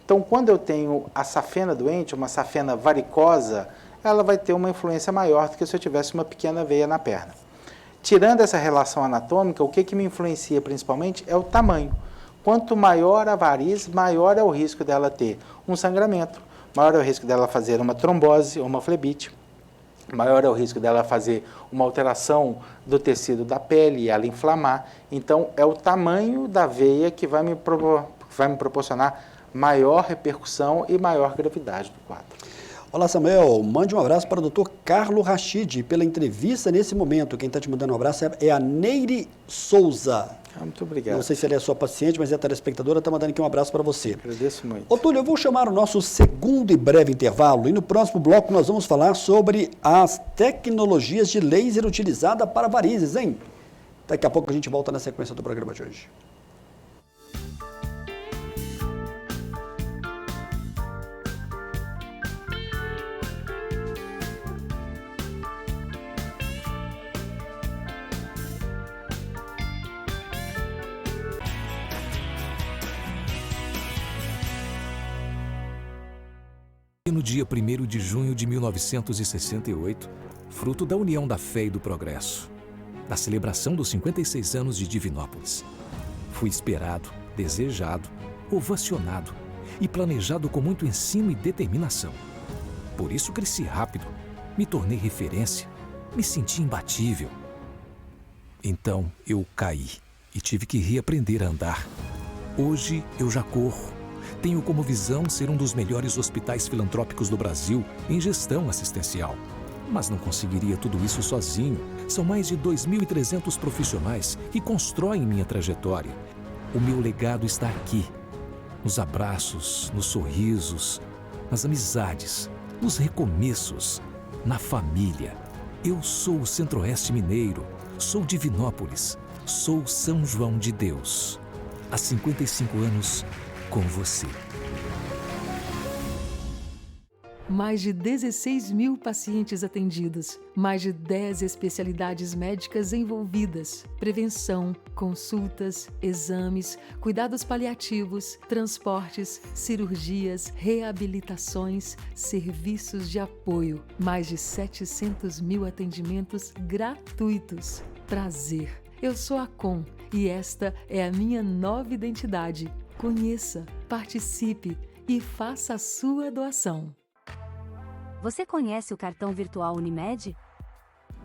Então, quando eu tenho a safena doente, uma safena varicosa, ela vai ter uma influência maior do que se eu tivesse uma pequena veia na perna. Tirando essa relação anatômica, o que me influencia principalmente é o tamanho. Quanto maior a variz, maior é o risco dela ter um sangramento, maior é o risco dela fazer uma trombose ou uma flebite, maior é o risco dela fazer uma alteração do tecido da pele e ela inflamar. Então, é o tamanho da veia que vai me proporcionar maior repercussão e maior gravidade do quadro. Olá, Samuel. Mande um abraço para o Dr. Carlos Rachid pela entrevista nesse momento. Quem está te mandando um abraço é a Neire Souza. Muito obrigado. Não sei se ela é sua paciente, mas é a telespectadora, está mandando aqui um abraço para você. Agradeço muito. Ô, Túlio, eu vou chamar o nosso segundo e breve intervalo e no próximo bloco nós vamos falar sobre as tecnologias de laser utilizada para varizes, hein? Daqui a pouco a gente volta na sequência do programa de hoje. No dia 1º de junho de 1968, fruto da união da fé e do progresso, da celebração dos 56 anos de Divinópolis, fui esperado, desejado, ovacionado e planejado com muito ensino e determinação. Por isso cresci rápido, me tornei referência, me senti imbatível. Então eu caí e tive que reaprender a andar. Hoje eu já corro. Tenho como visão ser um dos melhores hospitais filantrópicos do Brasil em gestão assistencial. Mas não conseguiria tudo isso sozinho. São mais de 2.300 profissionais que constroem minha trajetória. O meu legado está aqui, nos abraços, nos sorrisos, nas amizades, nos recomeços, na família. Eu sou o Centro-Oeste Mineiro, sou Divinópolis, sou São João de Deus. Há 55 anos, com você. Mais de 16 mil pacientes atendidos, mais de 10 especialidades médicas envolvidas, prevenção, consultas, exames, cuidados paliativos, transportes, cirurgias, reabilitações, serviços de apoio, mais de 700 mil atendimentos gratuitos. Prazer, eu sou a Com e esta é a minha nova identidade. Conheça, participe e faça a sua doação. Você conhece o cartão virtual Unimed?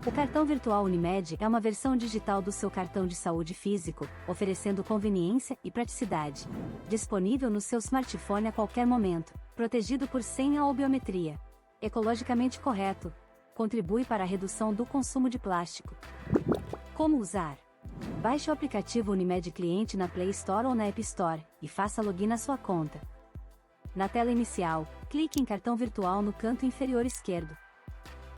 O cartão virtual Unimed é uma versão digital do seu cartão de saúde físico, oferecendo conveniência e praticidade. Disponível no seu smartphone a qualquer momento, protegido por senha ou biometria. Ecologicamente correto. Contribui para a redução do consumo de plástico. Como usar? Baixe o aplicativo Unimed Cliente na Play Store ou na App Store e faça login na sua conta. Na tela inicial, clique em cartão virtual no canto inferior esquerdo.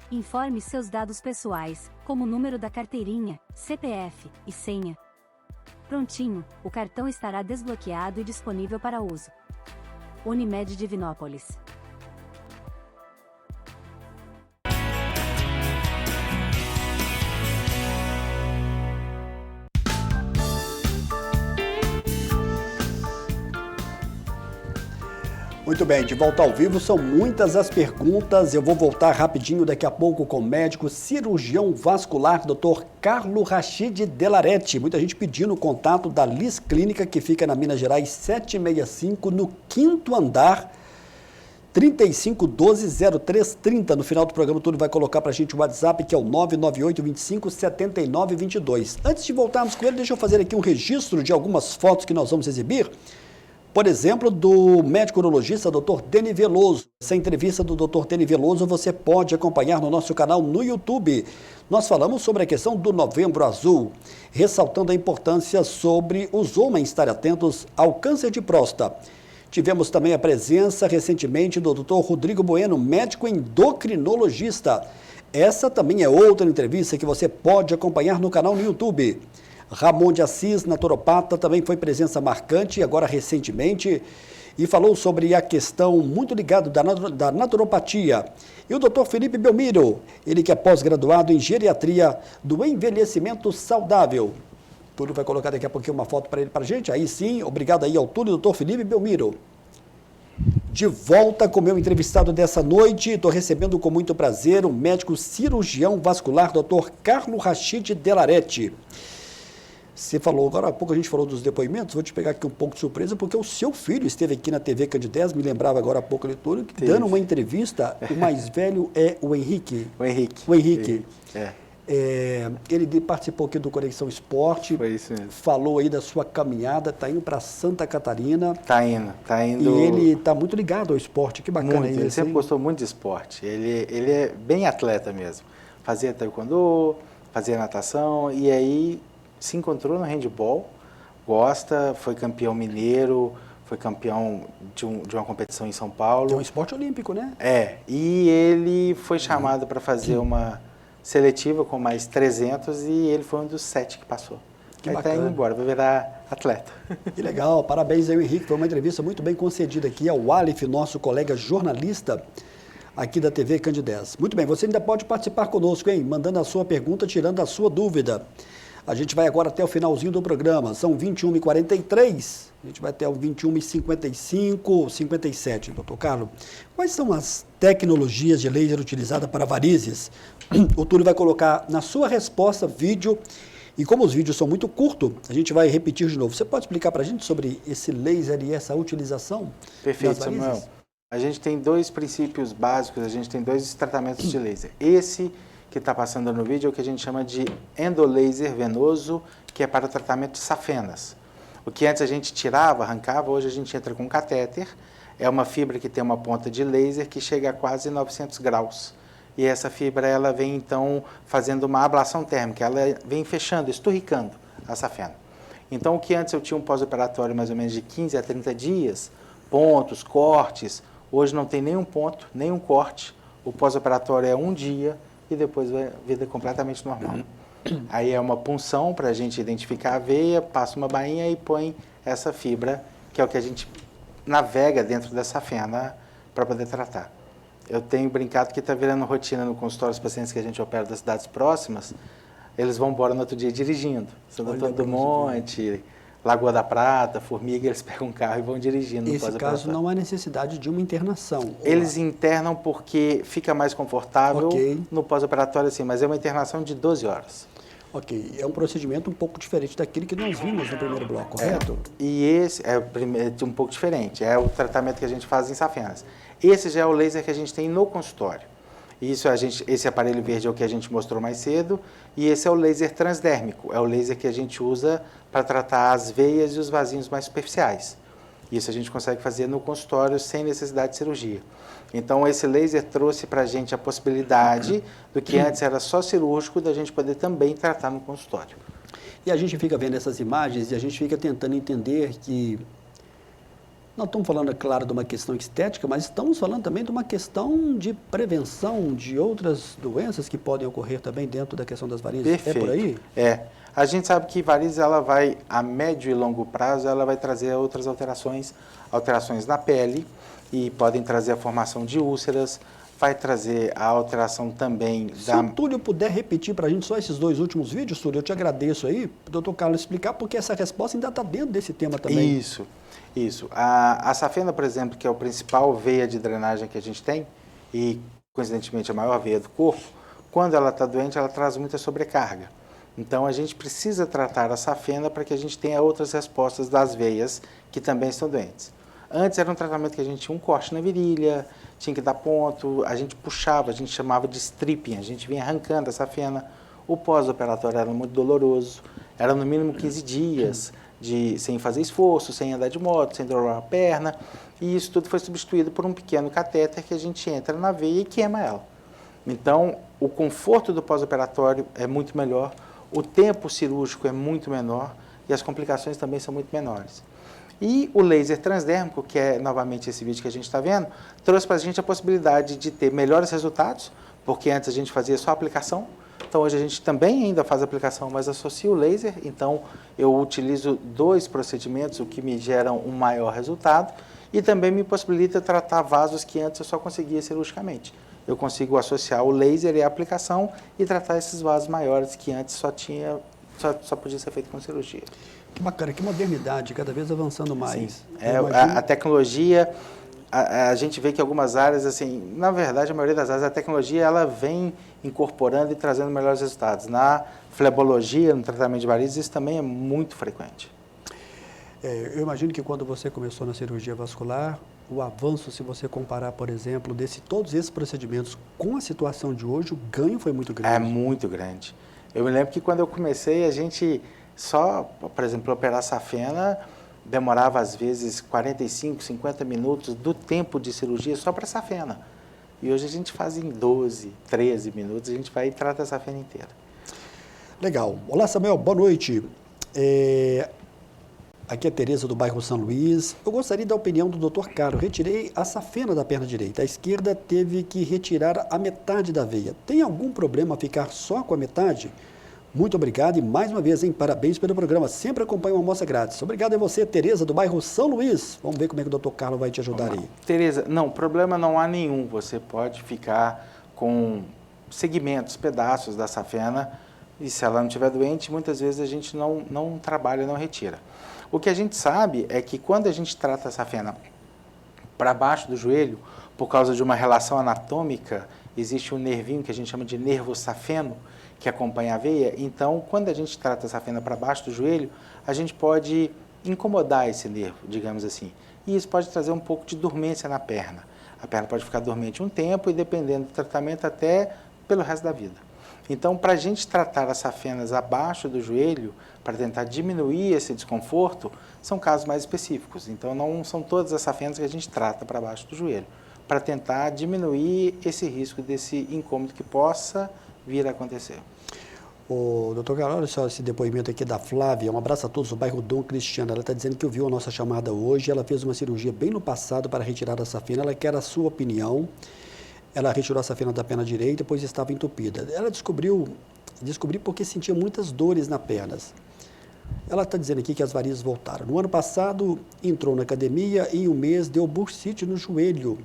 Informe seus dados pessoais, como o número da carteirinha, CPF e senha. Prontinho, o cartão estará desbloqueado e disponível para uso. Unimed Divinópolis. Muito bem, de volta ao vivo, são muitas as perguntas. Eu vou voltar rapidinho daqui a pouco com o médico cirurgião vascular, Dr. Carlo Rachid Delarete. Muita gente pedindo o contato da Lis Clínica, que fica na Minas Gerais 765, no 5º andar, 3512-0330. No final do programa, o Túlio vai colocar para a gente o WhatsApp, que é o 998-25-7922. Antes de voltarmos com ele, deixa eu fazer aqui um registro de algumas fotos que nós vamos exibir. Por exemplo, do médico urologista Dr. Deni Veloso. Essa entrevista do Dr. Deni Veloso você pode acompanhar no nosso canal no YouTube. Nós falamos sobre a questão do Novembro Azul, ressaltando a importância sobre os homens estarem atentos ao câncer de próstata. Tivemos também a presença recentemente do Dr. Rodrigo Bueno, médico endocrinologista. Essa também é outra entrevista que você pode acompanhar no canal no YouTube. Ramon de Assis, naturopata, também foi presença marcante, agora recentemente, e falou sobre a questão muito ligada da naturopatia. E o Dr. Felipe Belmiro, ele que é pós-graduado em geriatria do envelhecimento saudável. Túlio vai colocar daqui a pouquinho uma foto para ele, para a gente. Aí sim, obrigado aí ao Túlio, Dr. Felipe Belmiro. De volta com o meu entrevistado dessa noite, estou recebendo com muito prazer o médico cirurgião vascular, Dr. Carlo Rachid Delarete. Você falou, agora há pouco a gente falou dos depoimentos, vou te pegar aqui um pouco de surpresa, porque o seu filho esteve aqui na TV Candidez, me lembrava agora há pouco, Túlio, dando uma entrevista, o mais velho é o Henrique. O Henrique. O Henrique. Ele participou aqui do Conexão Esporte, foi isso mesmo. Falou aí da sua caminhada, está indo para Santa Catarina. Está indo. E ele está muito ligado ao esporte, que bacana muito, isso. Ele sempre gostou muito de esporte, ele é bem atleta mesmo. Fazia taekwondo, fazia natação, e aí se encontrou no handball, gosta, foi campeão mineiro, foi campeão de uma competição em São Paulo. É um esporte olímpico, né? E ele foi chamado para fazer uma seletiva com mais 300 e ele foi um dos 7 que passou. Que aí bacana. Está indo embora, vai virar atleta. Que legal, parabéns aí, Henrique, foi uma entrevista muito bem concedida aqui ao Alif, nosso colega jornalista aqui da TV Candidez. Muito bem, você ainda pode participar conosco, hein? Mandando a sua pergunta, tirando a sua dúvida. A gente vai agora até o finalzinho do programa, são 21h43, a gente vai até o 21h55, 57, doutor Carlos. Quais são as tecnologias de laser utilizadas para varizes? O Túlio vai colocar na sua resposta vídeo, e como os vídeos são muito curtos, a gente vai repetir de novo. Você pode explicar para a gente sobre esse laser e essa utilização? Perfeito, Samuel. A gente tem 2 princípios básicos, a gente tem 2 tratamentos de laser. Esse que está passando no vídeo é o que a gente chama de endolaser venoso, que é para o tratamento de safenas. O que antes a gente tirava, arrancava, hoje a gente entra com catéter. É uma fibra que tem uma ponta de laser que chega a quase 900 graus. E essa fibra ela vem então fazendo uma ablação térmica, ela vem fechando, esturricando a safena. Então o que antes eu tinha um pós-operatório mais ou menos de 15 a 30 dias, pontos, cortes, hoje não tem nenhum ponto, nenhum corte. O pós-operatório é 1 dia, e depois a vida é completamente normal. Aí é uma punção para a gente identificar a veia, passa uma bainha e põe essa fibra, que é o que a gente navega dentro dessa safena para poder tratar. Eu tenho brincado que está virando rotina no consultório, os pacientes que a gente opera das cidades próximas, eles vão embora no outro dia dirigindo. São Doutor do Monte, Lagoa da Prata, Formiga, eles pegam um carro e vão dirigindo. Nesse caso, não há necessidade de uma internação. Eles internam porque fica mais confortável no pós-operatório, assim, mas é uma internação de 12 horas. Ok, é um procedimento um pouco diferente daquele que nós vimos no primeiro bloco, correto? E esse é um pouco diferente, é o tratamento que a gente faz em Safenas. Esse já é o laser que a gente tem no consultório. Isso esse aparelho verde é o que a gente mostrou mais cedo, e esse é o laser transdérmico, é o laser que a gente usa para tratar as veias e os vasinhos mais superficiais. Isso a gente consegue fazer no consultório sem necessidade de cirurgia. Então, esse laser trouxe para a gente a possibilidade do que antes era só cirúrgico, da gente poder também tratar no consultório. E a gente fica vendo essas imagens e a gente fica tentando entender que nós estamos falando, é claro, de uma questão estética, mas estamos falando também de uma questão de prevenção de outras doenças que podem ocorrer também dentro da questão das varizes. Perfeito. É por aí? É. A gente sabe que varizes, ela vai, a médio e longo prazo, ela vai trazer outras alterações na pele, e podem trazer a formação de úlceras, vai trazer a alteração também Se o Túlio puder repetir para a gente só esses 2 últimos vídeos, Túlio, eu te agradeço aí, doutor Carlos explicar, porque essa resposta ainda está dentro desse tema também. Isso. A safena, por exemplo, que é a principal veia de drenagem que a gente tem, e coincidentemente a maior veia do corpo, quando ela está doente, ela traz muita sobrecarga. Então, a gente precisa tratar a safena para que a gente tenha outras respostas das veias que também estão doentes. Antes era um tratamento que a gente tinha um corte na virilha, tinha que dar ponto, a gente puxava, a gente chamava de stripping, a gente vinha arrancando a safena. O pós-operatório era muito doloroso, era no mínimo 15 dias, sem fazer esforço, sem andar de moto, sem dobrar a perna, e isso tudo foi substituído por um pequeno catéter que a gente entra na veia e queima ela. Então, o conforto do pós-operatório é muito melhor, o tempo cirúrgico é muito menor e as complicações também são muito menores. E o laser transdérmico, que é novamente esse vídeo que a gente está vendo, trouxe para a gente a possibilidade de ter melhores resultados, porque antes a gente fazia só aplicação, então hoje a gente também ainda faz aplicação, mas associa o laser, então eu utilizo 2 procedimentos, o que me geram um maior resultado, e também me possibilita tratar vasos que antes eu só conseguia cirurgicamente. Eu consigo associar o laser e a aplicação e tratar esses vasos maiores que antes só podia ser feito com cirurgia. Que bacana, que modernidade, cada vez avançando mais. A tecnologia, a gente vê que algumas áreas, assim, na verdade, a maioria das áreas, a tecnologia ela vem incorporando e trazendo melhores resultados. Na flebologia, no tratamento de varizes, isso também é muito frequente. Eu imagino que quando você começou na cirurgia vascular, o avanço, se você comparar, por exemplo, todos esses procedimentos com a situação de hoje, o ganho foi muito grande. É muito grande. Eu me lembro que quando eu comecei, a gente só, por exemplo, operar safena demorava às vezes 45, 50 minutos do tempo de cirurgia só para safena. E hoje a gente faz em 12, 13 minutos, a gente vai e trata a safena inteira. Legal. Olá, Samuel, boa noite. Aqui é a Tereza do bairro São Luís. Eu gostaria da opinião do Dr. Caro. Retirei a safena da perna direita. A esquerda teve que retirar a metade da veia. Tem algum problema ficar só com a metade? Muito obrigado e mais uma vez, parabéns pelo programa. Sempre acompanho uma amostra grátis. Obrigado a você, Tereza, do bairro São Luís. Vamos ver como é que o Dr. Carlos vai te ajudar aí. Tereza, não, problema não há nenhum. Você pode ficar com segmentos, pedaços da safena e se ela não estiver doente, muitas vezes a gente não trabalha, não retira. O que a gente sabe é que quando a gente trata a safena para baixo do joelho, por causa de uma relação anatômica, existe um nervinho que a gente chama de nervo safeno, que acompanha a veia. Então, quando a gente trata a safena para baixo do joelho, a gente pode incomodar esse nervo, digamos assim. E isso pode trazer um pouco de dormência na perna. A perna pode ficar dormente um tempo e, dependendo do tratamento, até pelo resto da vida. Então, para a gente tratar as safenas abaixo do joelho, para tentar diminuir esse desconforto, são casos mais específicos. Então, não são todas as safenas que a gente trata para baixo do joelho, para tentar diminuir esse risco desse incômodo que possa vir a acontecer. Ô, doutor Carlos, olha só esse depoimento aqui da Flávia. Um abraço a todos do bairro Dom Cristiano. Ela está dizendo que ouviu a nossa chamada hoje. Ela fez uma cirurgia bem no passado para retirar a safena. Ela quer a sua opinião. Ela retirou a safena da perna direita, pois estava entupida. Ela descobriu porque sentia muitas dores nas pernas. Ela está dizendo aqui que as varizes voltaram. No ano passado, entrou na academia e em um mês deu bursite no joelho.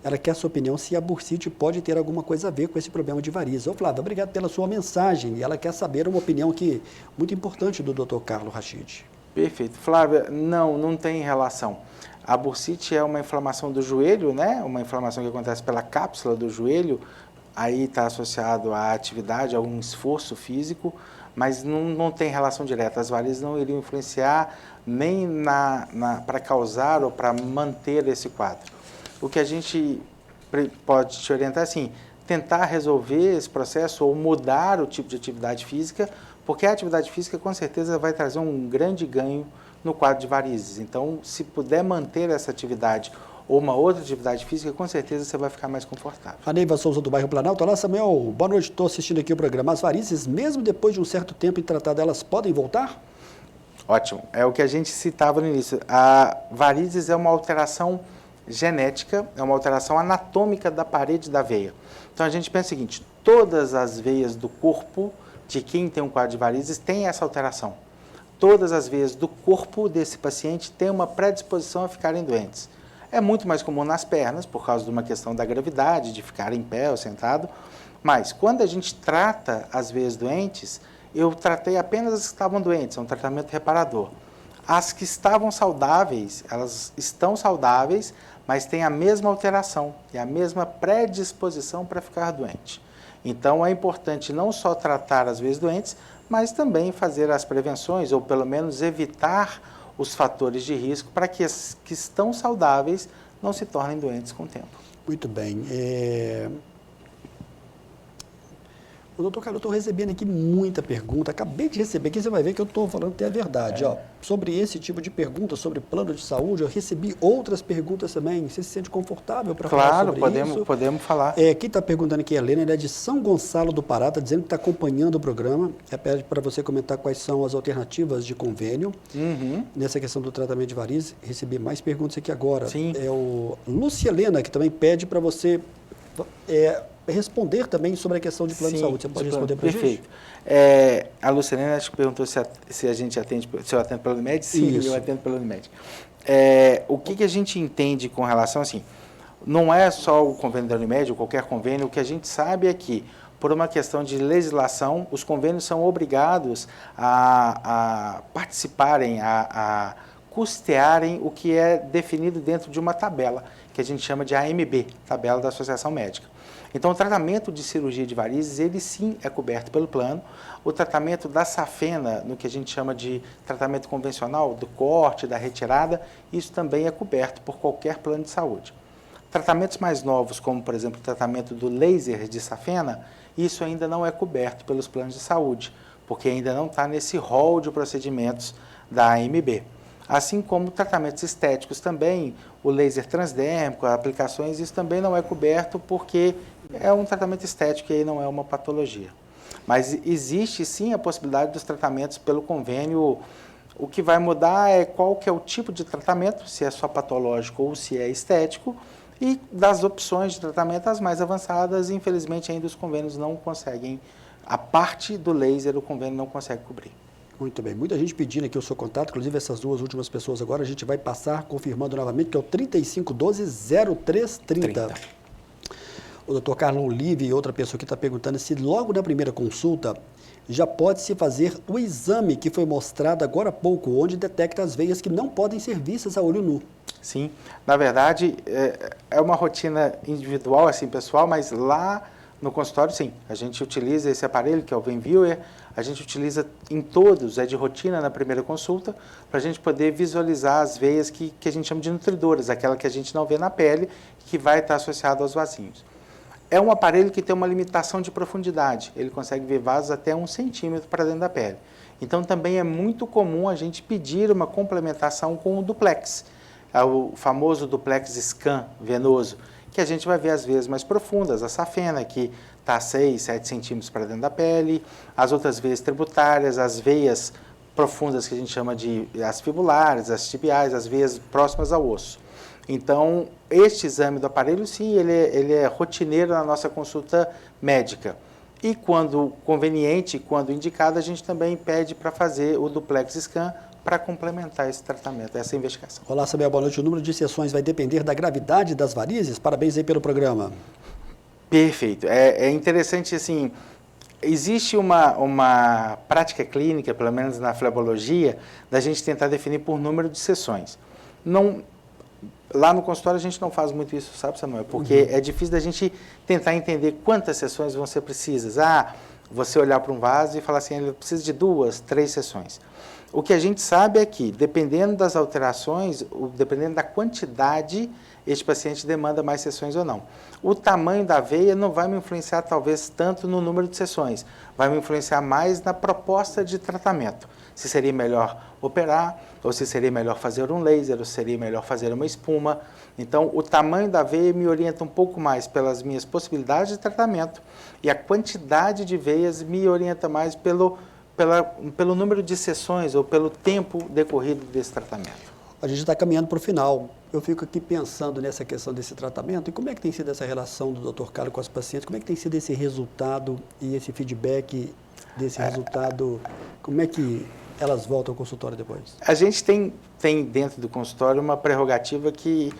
ela quer a sua opinião se a bursite pode ter alguma coisa a ver com esse problema de varizes. Ô Flávia, obrigado pela sua mensagem. E ela quer saber uma opinião que muito importante do Dr. Carlos Rachid. Perfeito. Flávia, não tem relação. A bursite é uma inflamação do joelho, né? Uma inflamação que acontece pela cápsula do joelho, aí está associado à atividade, a um esforço físico, mas não tem relação direta. As varizes não iriam influenciar nem para causar ou para manter esse quadro. O que a gente pode te orientar é assim, tentar resolver esse processo ou mudar o tipo de atividade física, porque a atividade física com certeza vai trazer um grande ganho no quadro de varizes. Então, se puder manter essa atividade ou uma outra atividade física, com certeza você vai ficar mais confortável. A Neiva Souza do bairro Planalto. Olá, Samuel. Boa noite, estou assistindo aqui o programa. As varizes, mesmo depois de um certo tempo em tratada, elas podem voltar? Ótimo. É o que a gente citava no início. A varizes é uma alteração genética, é uma alteração anatômica da parede da veia. Então, a gente pensa o seguinte, todas as veias do corpo de quem tem um quadro de varizes tem essa alteração. Todas as veias do corpo desse paciente têm uma predisposição a ficarem doentes. É muito mais comum nas pernas, por causa de uma questão da gravidade, de ficar em pé ou sentado, mas quando a gente trata as veias doentes, eu tratei apenas as que estavam doentes, é um tratamento reparador. As que estavam saudáveis, elas estão saudáveis, mas têm a mesma alteração e a mesma predisposição para ficar doente. Então, é importante não só tratar as veias doentes, mas também fazer as prevenções, ou pelo menos evitar os fatores de risco para que as que estão saudáveis não se tornem doentes com o tempo. Muito bem. O doutor Carlos, eu estou recebendo aqui muita pergunta. Acabei de receber aqui, você vai ver que eu estou falando até a verdade. Ó, sobre esse tipo de pergunta, sobre plano de saúde, eu recebi outras perguntas também. Você se sente confortável para falar sobre isso? Claro, podemos falar. Quem está perguntando aqui é a Helena, ela é de São Gonçalo do Pará, está dizendo que está acompanhando o programa. Ela pede para você comentar quais são as alternativas de convênio nessa questão do tratamento de varizes. Recebi mais perguntas aqui agora. Sim. É o Lúcia Helena, que também pede para você responder também sobre a questão de plano de saúde. Você pode responder para a gente? Perfeito. A Luciana acho que perguntou se a gente atende, se eu atendo pelo Unimed. Sim, eu atendo pelo Unimed. O que a gente entende com relação, assim, não é só o convênio da Unimed ou qualquer convênio, o que a gente sabe é que, por uma questão de legislação, os convênios são obrigados a participarem, a custearem o que é definido dentro de uma tabela, que a gente chama de AMB, Tabela da Associação Médica. Então, o tratamento de cirurgia de varizes, ele sim é coberto pelo plano. O tratamento da safena, no que a gente chama de tratamento convencional, do corte, da retirada, isso também é coberto por qualquer plano de saúde. Tratamentos mais novos, como, por exemplo, o tratamento do laser de safena, isso ainda não é coberto pelos planos de saúde, porque ainda não está nesse rol de procedimentos da AMB. Assim como tratamentos estéticos também, o laser transdérmico, aplicações, isso também não é coberto porque é um tratamento estético e aí não é uma patologia. Mas existe sim a possibilidade dos tratamentos pelo convênio. O que vai mudar é qual que é o tipo de tratamento, se é só patológico ou se é estético, e das opções de tratamento as mais avançadas, infelizmente ainda os convênios não conseguem, a parte do laser o convênio não consegue cobrir. Muito bem. Muita gente pedindo aqui o seu contato, inclusive essas duas últimas pessoas agora, a gente vai passar confirmando novamente, que é o 3512-0330. O doutor Carlos Olive e outra pessoa que está perguntando se logo na primeira consulta já pode-se fazer o exame que foi mostrado agora há pouco, onde detecta as veias que não podem ser vistas a olho nu. Sim, na verdade é uma rotina individual, assim, pessoal, mas lá no consultório, sim, a gente utiliza esse aparelho, que é o VenViewer, a gente utiliza em todos, é de rotina na primeira consulta, para a gente poder visualizar as veias que a gente chama de nutridoras, aquela que a gente não vê na pele, que vai estar associada aos vasinhos. É um aparelho que tem uma limitação de profundidade, ele consegue ver vasos até 1 centímetro para dentro da pele. Então também é muito comum a gente pedir uma complementação com o duplex, o famoso duplex scan venoso, que a gente vai ver as veias mais profundas, a safena, que está 6, 7 centímetros para dentro da pele, as outras veias tributárias, as veias profundas que a gente chama de as fibulares, as tibiais, as veias próximas ao osso. Então, este exame do aparelho, sim, ele é rotineiro na nossa consulta médica. E quando conveniente, quando indicado, a gente também pede para fazer o duplex scan para complementar esse tratamento, essa investigação. Olá, Samuel, boa noite. O número de sessões vai depender da gravidade das varizes? Parabéns aí pelo programa. Perfeito. É interessante, assim, existe uma prática clínica, pelo menos na flebologia, da gente tentar definir por número de sessões. Lá no consultório a gente não faz muito isso, sabe, Samuel? Porque é difícil da gente tentar entender quantas sessões vão ser precisas. Você olhar para um vaso e falar assim, ele precisa de 2, 3 sessões. O que a gente sabe é que, dependendo das alterações, dependendo da quantidade, este paciente demanda mais sessões ou não. O tamanho da veia não vai me influenciar, talvez, tanto no número de sessões. Vai me influenciar mais na proposta de tratamento. Se seria melhor operar, ou se seria melhor fazer um laser, ou se seria melhor fazer uma espuma. Então, o tamanho da veia me orienta um pouco mais pelas minhas possibilidades de tratamento e a quantidade de veias me orienta mais pelo número de sessões ou pelo tempo decorrido desse tratamento. A gente está caminhando para o final. Eu fico aqui pensando nessa questão desse tratamento e como é que tem sido essa relação do Dr. Carlos com as pacientes, como é que tem sido esse resultado e esse feedback desse resultado, como é que elas voltam ao consultório depois? A gente tem dentro do consultório uma prerrogativa que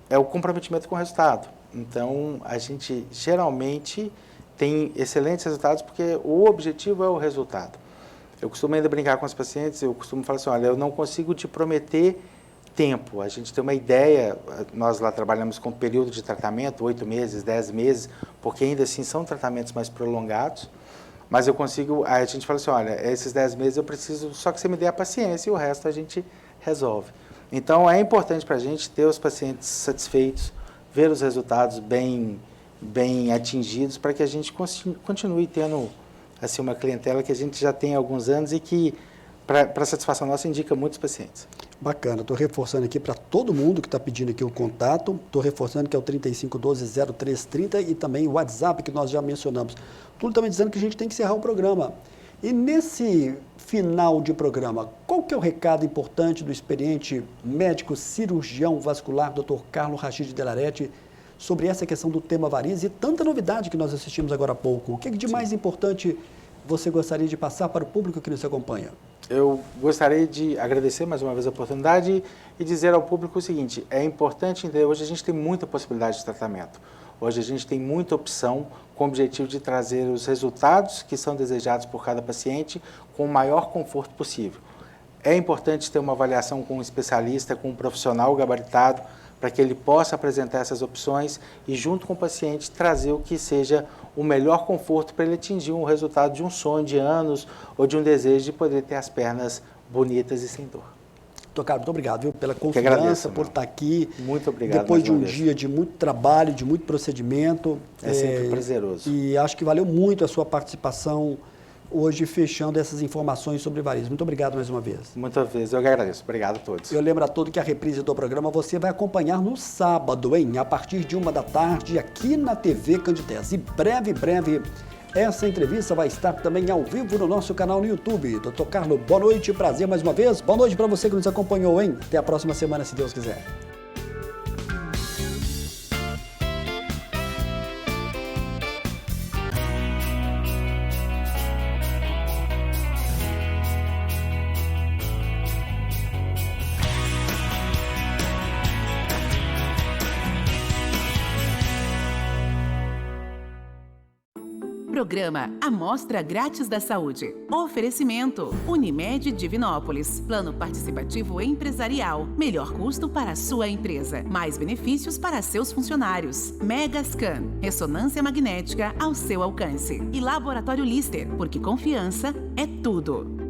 é o comprometimento com o resultado. Então, a gente geralmente tem excelentes resultados porque o objetivo é o resultado. Eu costumo ainda brincar com os pacientes, eu costumo falar assim, olha, eu não consigo te prometer tempo. A gente tem uma ideia, nós lá trabalhamos com período de tratamento, 8 meses, 10 meses, porque ainda assim são tratamentos mais prolongados, mas a gente fala assim, olha, esses 10 meses eu preciso só que você me dê a paciência e o resto a gente resolve. Então, é importante para a gente ter os pacientes satisfeitos, ver os resultados bem atingidos, para que a gente continue tendo assim, uma clientela que a gente já tem há alguns anos e que, para satisfação nossa, indica muitos pacientes. Bacana, estou reforçando aqui para todo mundo que está pedindo aqui o contato, estou reforçando que é o 3512-0330 e também o WhatsApp que nós já mencionamos. Tudo está me dizendo que a gente tem que encerrar o programa. E nesse final de programa, qual que é o recado importante do experiente médico cirurgião vascular, Dr. Carlos Rachid Delarete, sobre essa questão do tema varizes e tanta novidade que nós assistimos agora há pouco? O que é de mais importante você gostaria de passar para o público que nos acompanha? Eu gostaria de agradecer mais uma vez a oportunidade e dizer ao público o seguinte, é importante entender, hoje a gente tem muita possibilidade de tratamento. Hoje a gente tem muita opção com o objetivo de trazer os resultados que são desejados por cada paciente com o maior conforto possível. É importante ter uma avaliação com um especialista, com um profissional gabaritado, para que ele possa apresentar essas opções e, junto com o paciente, trazer o que seja o melhor conforto para ele atingir um resultado de um sonho de anos ou de um desejo de poder ter as pernas bonitas e sem dor. Doutor Carlos, muito obrigado, viu, pela confiança, por estar aqui. Muito obrigado. Depois de um dia de muito trabalho, de muito procedimento. É sempre prazeroso. E acho que valeu muito a sua participação hoje, fechando essas informações sobre varizes. Muito obrigado mais uma vez. Muitas vezes, eu que agradeço. Obrigado a todos. Eu lembro a todos que a reprise do programa você vai acompanhar no sábado, hein? A partir de 13h, aqui na TV Candidez. E breve, essa entrevista vai estar também ao vivo no nosso canal no YouTube. Dr. Carlos, boa noite, prazer mais uma vez. Boa noite para você que nos acompanhou, hein? Até a próxima semana, se Deus quiser. Programa Amostra Grátis da Saúde. Oferecimento Unimed Divinópolis. Plano participativo empresarial. Melhor custo para a sua empresa. Mais benefícios para seus funcionários. Megascan. Ressonância magnética ao seu alcance. E Laboratório Lister, porque confiança é tudo.